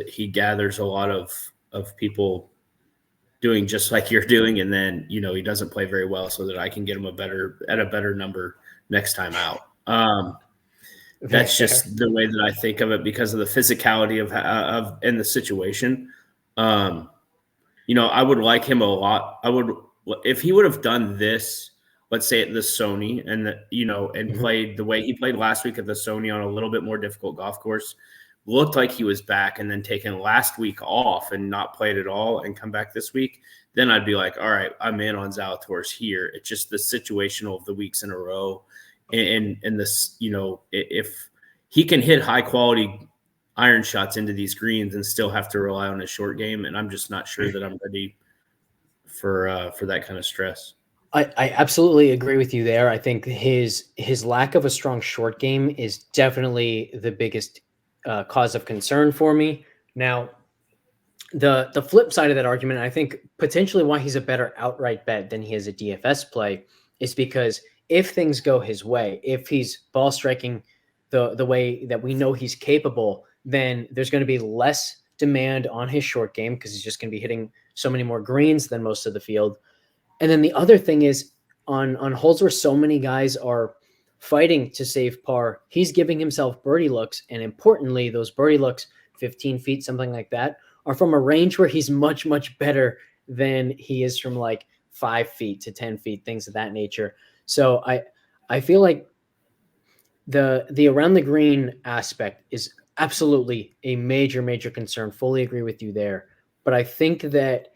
he gathers a lot of people doing just like you're doing. And then, he doesn't play very well so that I can get him a better number next time out. That's just the way that I think of it because of the physicality of in the situation. I would like him a lot. If he would have done this, let's say at the Sony and played the way he played last week at the Sony on a little bit more difficult golf course, looked like he was back and then taken last week off and not played at all and come back this week, then I'd be like, all right, I'm in on Zalatoris here. It's just the situational of the weeks in a row. And this, if he can hit high quality iron shots into these greens and still have to rely on his short game. And I'm just not sure that I'm ready for that kind of stress. I absolutely agree with you there. I think his lack of a strong short game is definitely the biggest cause of concern for me. Now, the flip side of that argument, I think potentially why he's a better outright bet than he is a DFS play is because if things go his way, if he's ball striking the way that we know he's capable, then there's going to be less demand on his short game because he's just going to be hitting so many more greens than most of the field. And then the other thing is on holes where so many guys are fighting to save par, he's giving himself birdie looks. And importantly, those birdie looks, 15 feet, something like that, are from a range where he's much, much better than he is from like 5 feet to 10 feet, things of that nature. So I feel like the around the green aspect is absolutely a major, major concern. Fully agree with you there. But I think that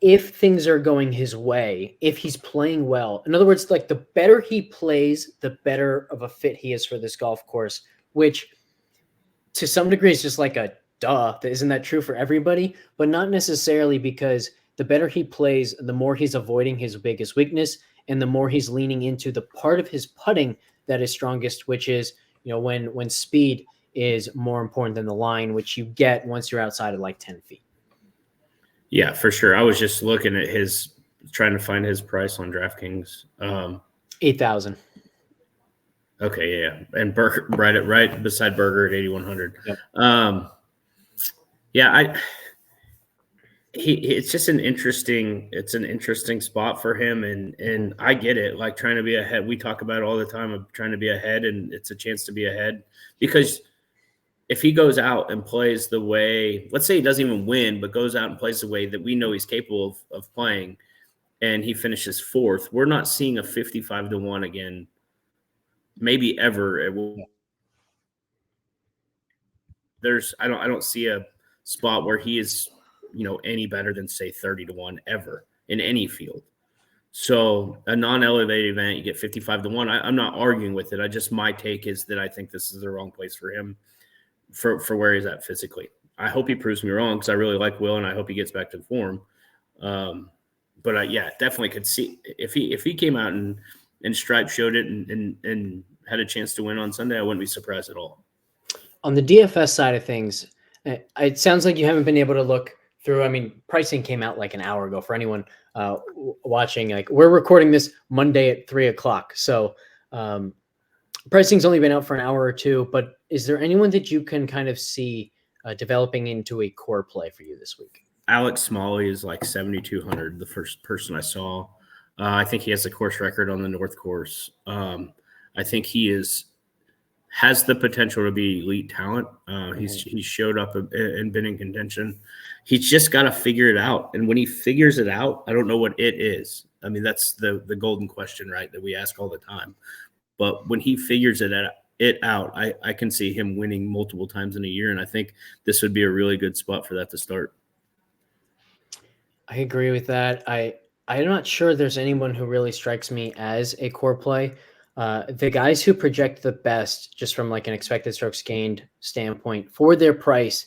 if things are going his way, if he's playing well, in other words, like the better he plays, the better of a fit he is for this golf course, which to some degree is just like a duh. Isn't that true for everybody? But not necessarily, because the better he plays, the more he's avoiding his biggest weakness and the more he's leaning into the part of his putting that is strongest, which is, when speed is more important than the line, which you get once you're outside of like 10 feet. Yeah, for sure. I was just looking at trying to find his price on DraftKings. 8,000. Okay, yeah, and Berger right beside Berger at 8,100. Yep. It's just an interesting spot for him, and I get it. Like trying to be ahead, we talk about it all the time of trying to be ahead, and it's a chance to be ahead because if he goes out and plays the way, let's say he doesn't even win, but goes out and plays the way that we know he's capable of playing, and he finishes fourth, we're not seeing a 55-1 again, maybe ever. I don't see a spot where he is, any better than say 30-1 ever in any field. So a non-elevated event, you get 55-1. I'm not arguing with it. My take is that I think this is the wrong place for him. For where he's at physically. I hope he proves me wrong because I really like Will and I hope he gets back to form. But I definitely could see if he came out and Stripe showed it and had a chance to win on Sunday, I wouldn't be surprised at all. On the DFS side of things, it sounds like you haven't been able to look through. I mean, pricing came out like an hour ago for anyone watching. Like we're recording this Monday at 3:00. So pricing's only been out for an hour or two, but is there anyone that you can kind of see developing into a core play for you this week? Alex Smalley is like 7,200, the first person I saw. I think he has a course record on the North Course. I think he has the potential to be elite talent. He's showed up and been in contention. He's just got to figure it out. And when he figures it out, I don't know what it is. I mean, that's the golden question, right, that we ask all the time. But when he figures it out, I can see him winning multiple times in a year, and I think this would be a really good spot for that to start. I agree with that. I'm not sure there's anyone who really strikes me as a core play. The guys who project the best, just from like an expected strokes gained standpoint for their price,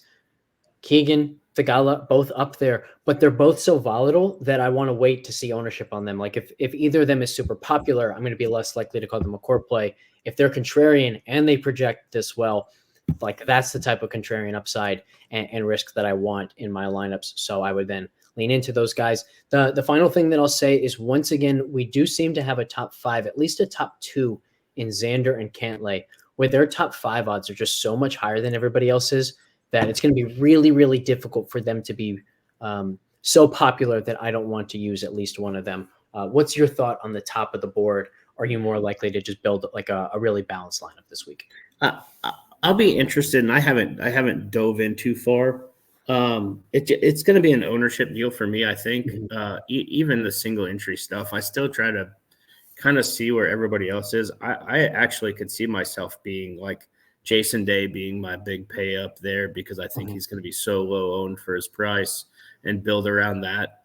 Keegan, Thigala, both up there, but they're both so volatile that I want to wait to see ownership on them. Like if either of them is super popular, I'm going to be less likely to call them a core play. If they're contrarian and they project this well, like that's the type of contrarian upside and risk that I want in my lineups. So I would then lean into those guys. The final thing that I'll say is, once again, we do seem to have a top five, at least a top two in Xander and Cantlay, where their top 5 odds are just so much higher than everybody else's that it's going to be really, really difficult for them to be so popular that I don't want to use at least one of them. What's your thought on the top of the board? Are you more likely to just build like a really balanced lineup this week? I'll be interested, and I haven't dove in too far. It's going to be an ownership deal for me, I think. Even the single entry stuff, I still try to kind of see where everybody else is. I actually could see myself being like Jason Day being my big pay up there because I think he's going to be so low owned for his price and build around that.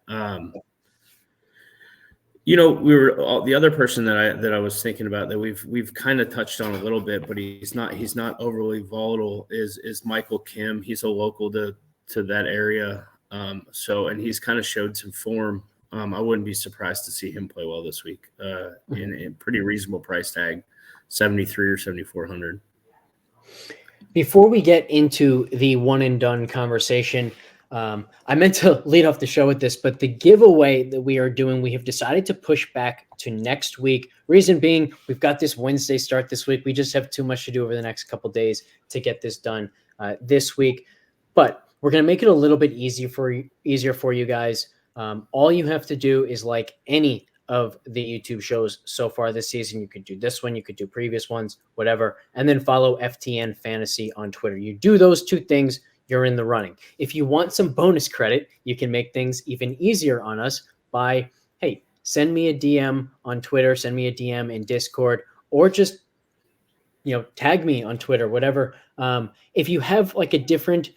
We were the other person that I was thinking about that we've kind of touched on a little bit, but he's not overly volatile is Michael Kim. He's a local to that area. And he's kind of showed some form. I wouldn't be surprised to see him play well this week in a pretty reasonable price tag, 73 or 7,400. Before we get into the one and done conversation, I meant to lead off the show with this, but the giveaway that we are doing, we have decided to push back to next week. Reason being, we've got this Wednesday start this week. We just have too much to do over the next couple days to get this done this week. But we're going to make it a little bit easier for you guys. All you have to do is like any of the YouTube shows so far this season. You could do this one, you could do previous ones, whatever, and then follow FTN Fantasy on Twitter. You do those 2 things, you're in the running. If you want some bonus credit, you can make things even easier on us by, hey, send me a DM on Twitter, send me a DM in Discord, or just, tag me on Twitter, whatever. If you have like a different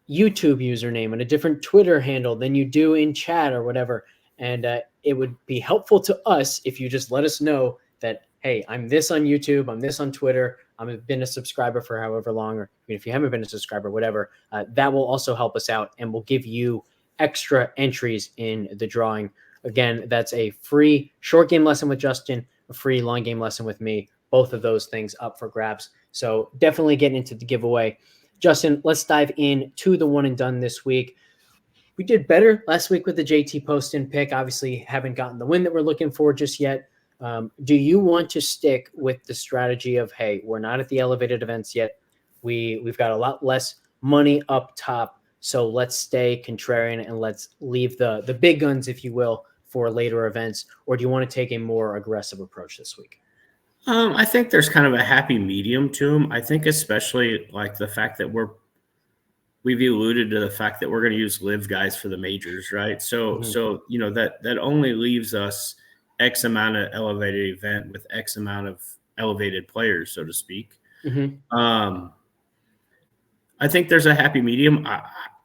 YouTube username and a different Twitter handle than you do in chat or whatever, and it would be helpful to us if you just let us know that, hey, I'm this on YouTube, I'm this on Twitter, I've been a subscriber for however long, or if you haven't been a subscriber, whatever, that will also help us out and will give you extra entries in the drawing. Again, that's a free short game lesson with Justin, a free long game lesson with me, both of those things up for grabs. So definitely get into the giveaway. Justin, let's dive into the one and done this week. We did better last week with the JT Poston pick. Obviously, haven't gotten the win that we're looking for just yet. Do you want to stick with the strategy of, hey, we're not at the elevated events yet. We've got a lot less money up top, so let's stay contrarian and let's leave the big guns, if you will, for later events? Or do you want to take a more aggressive approach this week? I think there's kind of a happy medium to them. I think especially like the fact that we've alluded to the fact that we're going to use live guys for the majors, right? So that only leaves us X amount of elevated event with X amount of elevated players, so to speak. I think there's a happy medium.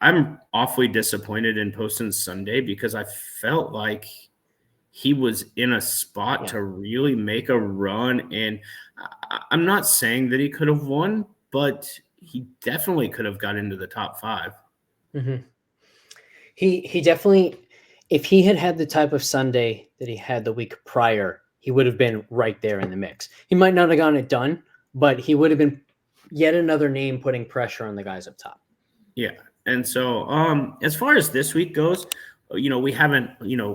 I'm awfully disappointed in Poston's Sunday because I felt like he was in a spot to really make a run. And I'm not saying that he could have won, but he definitely could have got into the top 5. He definitely, if he had the type of Sunday that he had the week prior, he would have been right there in the mix. He might not have gotten it done, but he would have been yet another name putting pressure on the guys up top. Yeah. And so as far as this week goes, we haven't,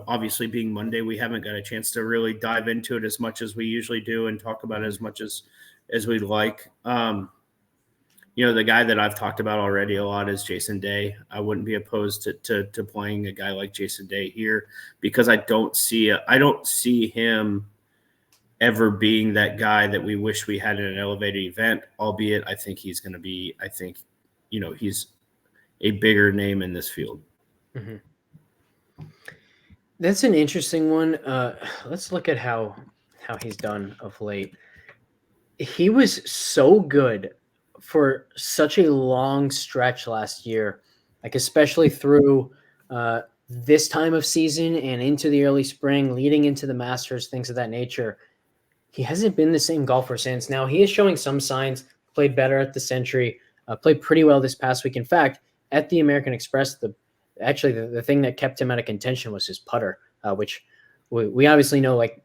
obviously being Monday, we haven't got a chance to really dive into it as much as we usually do and talk about it as much as we'd like. The guy that I've talked about already a lot is Jason Day. I wouldn't be opposed to playing a guy like Jason Day here because I don't see him ever being that guy that we wish we had in an elevated event, albeit I think he's going to be, he's a bigger name in this field. That's an interesting one. Let's look at how he's done of late. He was so good for such a long stretch last year, like especially through this time of season and into the early spring, leading into the Masters, things of that nature. He hasn't been the same golfer since. Now he is showing some signs, played better at the Century, played pretty well this past week. In fact, at the American Express, the thing that kept him out of contention was his putter, which we obviously know, like,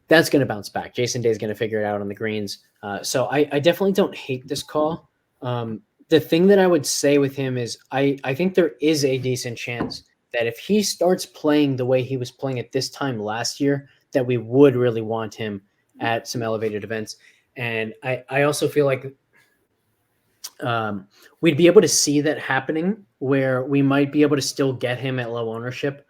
that's going to bounce back. Jason Day is going to figure it out on the greens. So I definitely don't hate this call. The thing that I would say with him is I think there is a decent chance that if he starts playing the way he was playing at this time last year, that we would really want him at some elevated events. And I also feel like we'd be able to see that happening where we might be able to still get him at low ownership,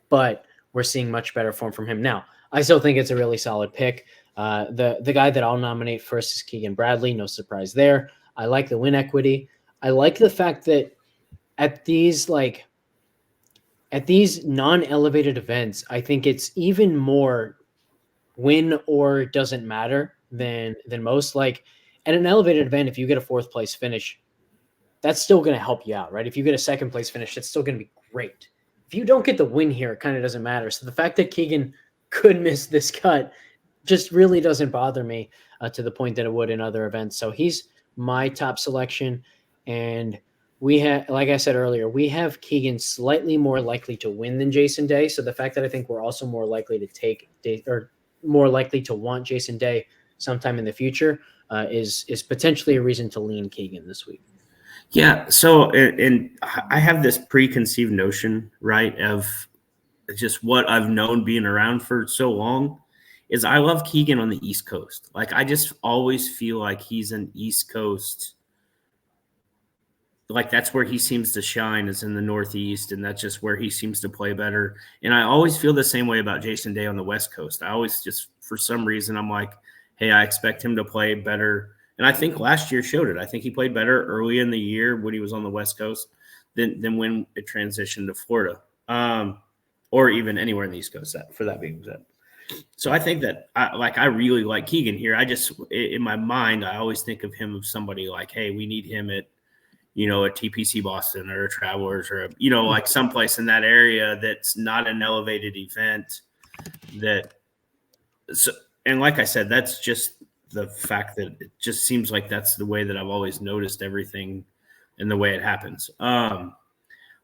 but we're seeing much better form from him. Now, I still think it's a really solid pick. The guy that I'll nominate first is Keegan Bradley. No surprise there. I like the win equity. I like the fact that at these non-elevated events, I think it's even more win or doesn't matter than most. Like at an elevated event, if you get a fourth place finish, that's still going to help you out, right? If you get a second place finish, that's still going to be great. If you don't get the win here, it kind of doesn't matter. So the fact that Keegan could miss this cut just really doesn't bother me to the point that it would in other events. So he's my top selection. And we have, like I said earlier, we have Keegan slightly more likely to win than Jason Day. So the fact that I think we're also more likely to take or more likely to want Jason Day sometime in the future is potentially a reason to lean Keegan this week. Yeah. So, and I have this preconceived notion, right, of just what I've known being around for so long is I love Keegan on the East Coast. Like, I just always feel like he's an East Coast. Like, that's where he seems to shine is in the Northeast, and that's just where he seems to play better. And I always feel the same way about Jason Day on the West Coast. I always just, for some reason, I'm like, hey, I expect him to play better. And I think last year showed it. I think he played better early in the year when he was on the West Coast than when it transitioned to Florida, or even anywhere in the East Coast, for that being said. So I think that I really like Keegan here. I just, in my mind, I always think of him as somebody like, hey, we need him at, a TPC Boston or a Travelers or, like someplace in that area that's not an elevated event and like I said, that's just the fact that it just seems like that's the way that I've always noticed everything and the way it happens.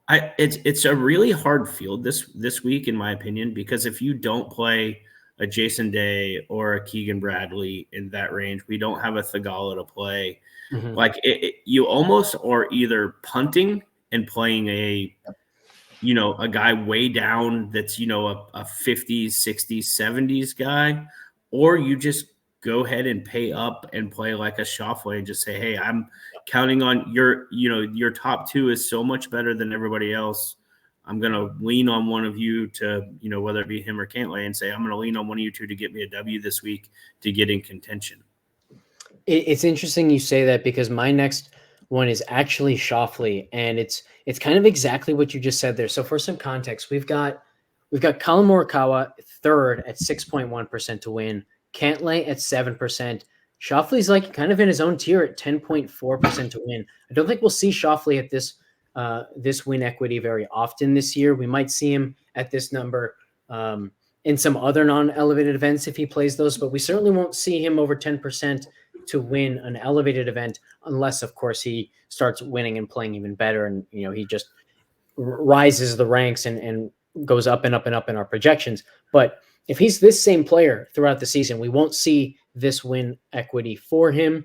It's a really hard field this week, in my opinion, because if you don't play a Jason Day or a Keegan Bradley in that range, we don't have a Thagala to play. Mm-hmm. Like you almost are either punting and playing a guy way down that's, a 50s, 60s, 70s guy, or you just go ahead and pay up and play like a Schauffele and just say, hey, I'm counting on your top two is so much better than everybody else. I'm going to lean on one of you to, whether it be him or Cantlay, and say, I'm going to lean on one of you two to get me a W this week to get in contention. It's interesting you say that because my next one is actually Schauffele, and it's kind of exactly what you just said there. So for some context, we've got Colin Morikawa third at 6.1% to win, Cantlay at 7%. Schauffele's like kind of in his own tier at 10.4% to win. I don't think we'll see Schauffele at this win equity very often this year. We might see him at this number in some other non-elevated events if he plays those, but we certainly won't see him over 10% to win an elevated event unless, of course, he starts winning and playing even better, and he just rises the ranks and goes up and up and up in our projections. But if he's this same player throughout the season, we won't see this win equity for him.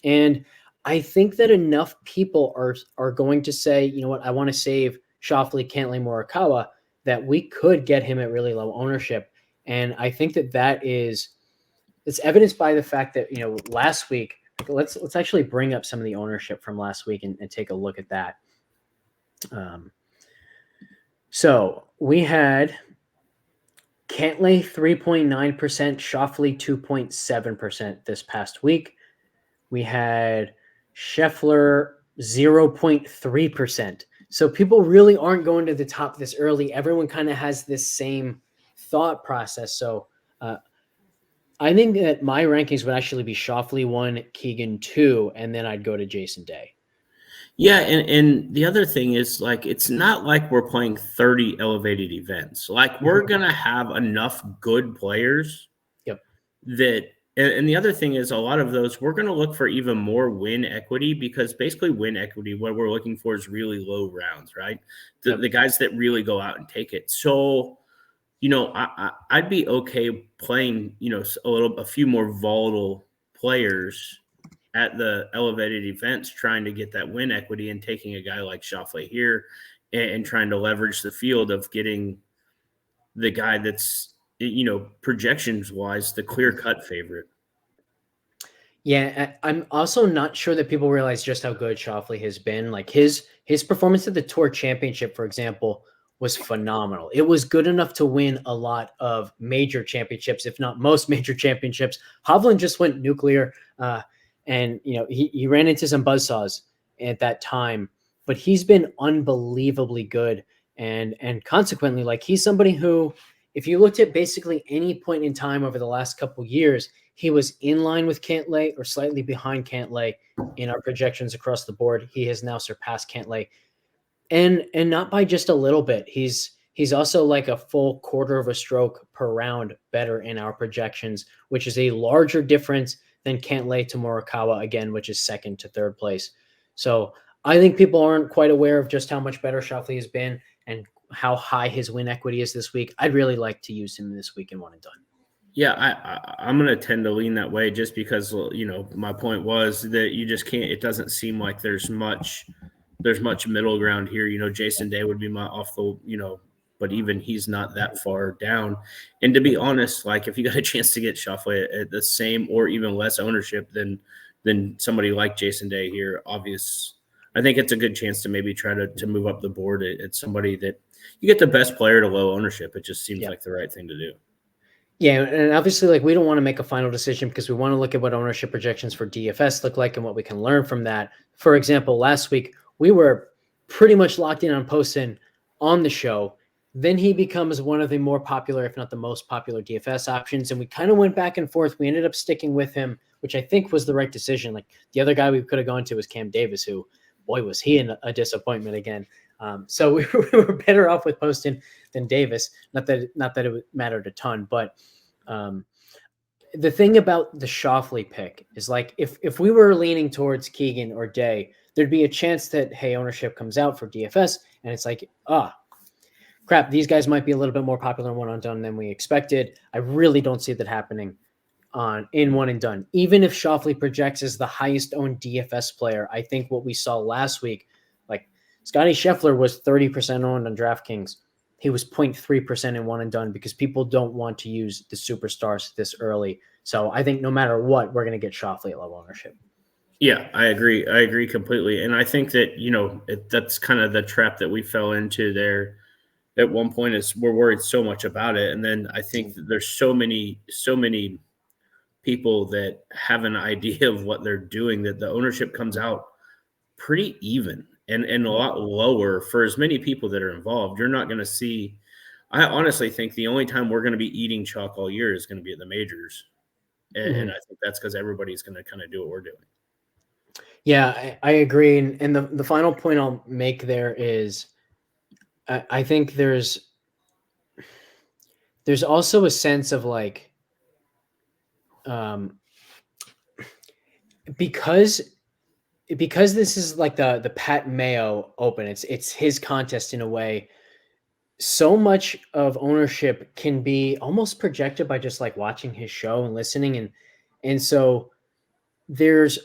And I think that enough people are going to say, you know what, I want to save Schauffele, Cantlay, Morikawa, that we could get him at really low ownership. And I think it's evidenced by the fact that, last week, let's actually bring up some of the ownership from last week and take a look at that. So we had Cantlay 3.9%, Schauffele 2.7% this past week. We had Scheffler 0.3%. So people really aren't going to the top this early. Everyone kind of has this same thought process. So I think that my rankings would actually be Schauffele 1, Keegan 2, and then I'd go to Jason Day. Yeah, and the other thing is, like, it's not like we're playing 30 elevated events. Like, we're going to have enough good players that – and the other thing is a lot of those, we're going to look for even more win equity, because basically win equity, what we're looking for is really low rounds, right? The guys that really go out and take it. So – I'd be okay playing, a few more volatile players at the elevated events, trying to get that win equity, and taking a guy like Schauffele here and trying to leverage the field of getting the guy that's, projections wise, the clear cut favorite. Yeah, I'm also not sure that people realize just how good Schauffele has been. Like his performance at the Tour Championship, for example, was phenomenal. It was good enough to win a lot of major championships, if not most major championships. Hovland just went nuclear, and he ran into some buzzsaws at that time, but he's been unbelievably good, and consequently, like he's somebody who, if you looked at basically any point in time over the last couple years, he was in line with Cantlay or slightly behind Cantlay in our projections across the board. He has now surpassed Cantlay, and not by just a little bit. He's also like a full quarter of a stroke per round better in our projections, which is a larger difference than Cantlay to Morikawa again, which is second to third place. So I think people aren't quite aware of just how much better Schauffele has been and how high his win equity is this week. I'd really like to use him this week in one and done. Yeah, I'm going to tend to lean that way just because, my point was that you just can't – it doesn't seem like there's much middle ground here. Jason Day would be my off the – but even he's not that far down. And to be honest, like if you got a chance to get Schauffele at the same or even less ownership than somebody like Jason Day here, I think it's a good chance to maybe try to move up the board at somebody that you get the best player to low ownership. It just seems like the right thing to do. Yeah, and obviously, like we don't want to make a final decision because we want to look at what ownership projections for DFS look like and what we can learn from that. For example, last week we were pretty much locked in on Poston on the show. Then he becomes one of the more popular, if not the most popular DFS options, and we kind of went back and forth. We ended up sticking with him, which I think was the right decision. Like the other guy we could have gone to was Cam Davis, who, boy, was he in a disappointment again. So we were better off with Poston than Davis. Not that it mattered a ton, but the thing about the Schauffele pick is like if we were leaning towards Keegan or Day, there'd be a chance that ownership comes out for DFS, and it's like crap, these guys might be a little bit more popular in one and done than we expected. I really don't see that happening in one and done. Even if Schauffele projects as the highest owned DFS player, I think what we saw last week, like Scotty Scheffler was 30% owned on DraftKings. He was 0.3% in one and done because people don't want to use the superstars this early. So I think no matter what, we're going to get Schauffele at low ownership. Yeah, I agree. I agree completely. And I think that, that's kind of the trap that we fell into there at one point is we're worried so much about it. And then I think that there's so many people that have an idea of what they're doing that the ownership comes out pretty even and a lot lower for as many people that are involved. You're not going to see – I honestly think the only time we're going to be eating chalk all year is going to be at the majors. And I think that's because everybody's going to kind of do what we're doing. Yeah, I agree. And the final point I'll make there is I think there's also a sense of like because this is like the Pat Mayo Open, it's his contest in a way. So much of ownership can be almost projected by just like watching his show and listening, and so there's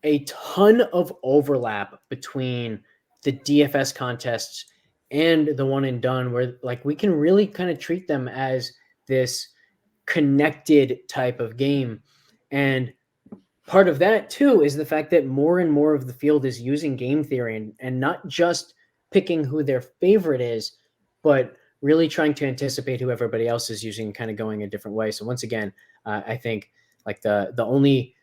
a ton of overlap between the DFS contests and the one and done, where like we can really kind of treat them as this connected type of game. And part of that too is the fact that more and more of the field is using game theory and not just picking who their favorite is, but really trying to anticipate who everybody else is using, kind of going a different way. So once again, I think like the only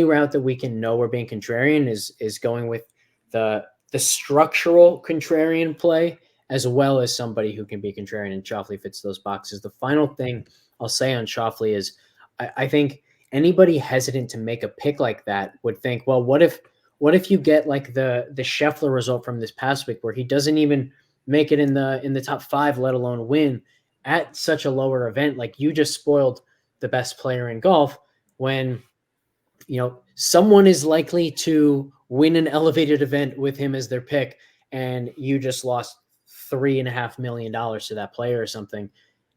route that we can know we're being contrarian is going with the structural contrarian play, as well as somebody who can be contrarian, and Schauffele fits those boxes. The final thing I'll say on Schauffele is I think anybody hesitant to make a pick like that would think, well, what if you get like the Scheffler result from this past week where he doesn't even make it in the top 5, let alone win at such a lower event? Like you just spoiled the best player in golf when someone is likely to win an elevated event with him as their pick, and you just lost $3.5 million to that player or something.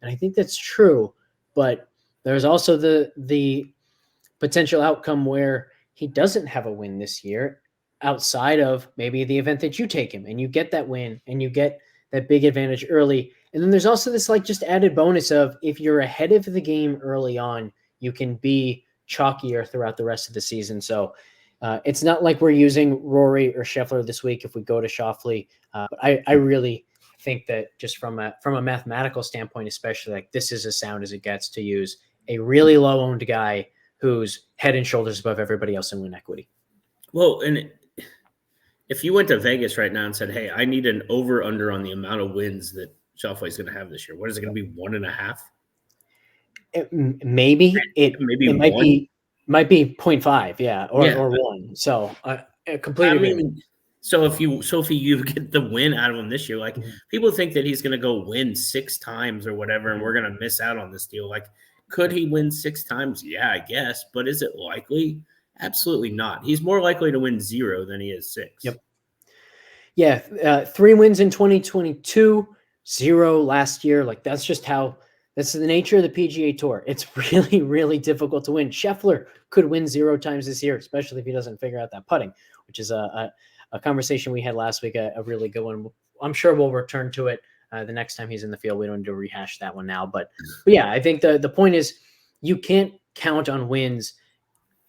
And I think that's true, but there's also the potential outcome where he doesn't have a win this year outside of maybe the event that you take him and you get that win and you get that big advantage early. And then there's also this like just added bonus of if you're ahead of the game early on, you can be chalkier throughout the rest of the season. So it's not like we're using Rory or Scheffler this week if we go to Schauffele. But I really think that just from a mathematical standpoint, especially, like this is as sound as it gets to use a really low owned guy who's head and shoulders above everybody else in win equity. Well, and if you went to Vegas right now and said, hey, I need an over under on the amount of wins that Schauffele is going to have this year, what is it going to be? 1.5? Maybe it might be 0.5, yeah, or 1. So completely. I mean, so if you get the win out of him this year, like people think that he's going to go win 6 times or whatever, and we're going to miss out on this deal. Like, could he win 6 times? Yeah, I guess, but is it likely? Absolutely not. He's more likely to win 0 than he is 6. Yep. Yeah, 3 wins in 2022, 0 last year. Like that's the nature of the PGA Tour. It's really, really difficult to win. Scheffler could win 0 times this year, especially if he doesn't figure out that putting, which is a conversation we had last week, a really good one. I'm sure we'll return to it the next time he's in the field. We don't need to rehash that one now. But yeah, I think the point is you can't count on wins.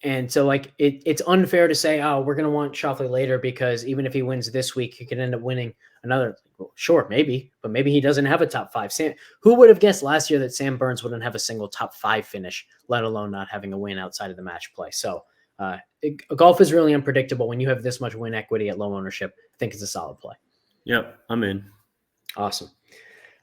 And so like it's unfair to say, oh, we're going to want Schauffele later because even if he wins this week, he could end up winning another. Well, sure, maybe, but maybe he doesn't have a top 5. Who would have guessed last year that Sam Burns wouldn't have a single top 5 finish, let alone not having a win outside of the match play? So golf is really unpredictable. When you have this much win equity at low ownership, I think it's a solid play. Yep, I'm in. Awesome.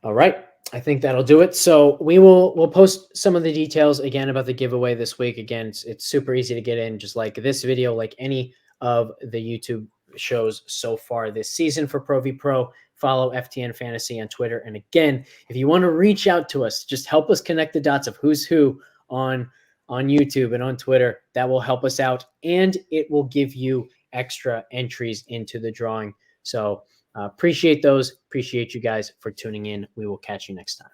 All right. I think that'll do it. So we'll post some of the details again about the giveaway this week. Again, it's super easy to get in, just like this video, like any of the YouTube shows so far this season for Pro V Pro. Follow FTN Fantasy on Twitter. And again, if you want to reach out to us, just help us connect the dots of who's who on YouTube and on Twitter. That will help us out, and it will give you extra entries into the drawing. So appreciate those. Appreciate you guys for tuning in. We will catch you next time.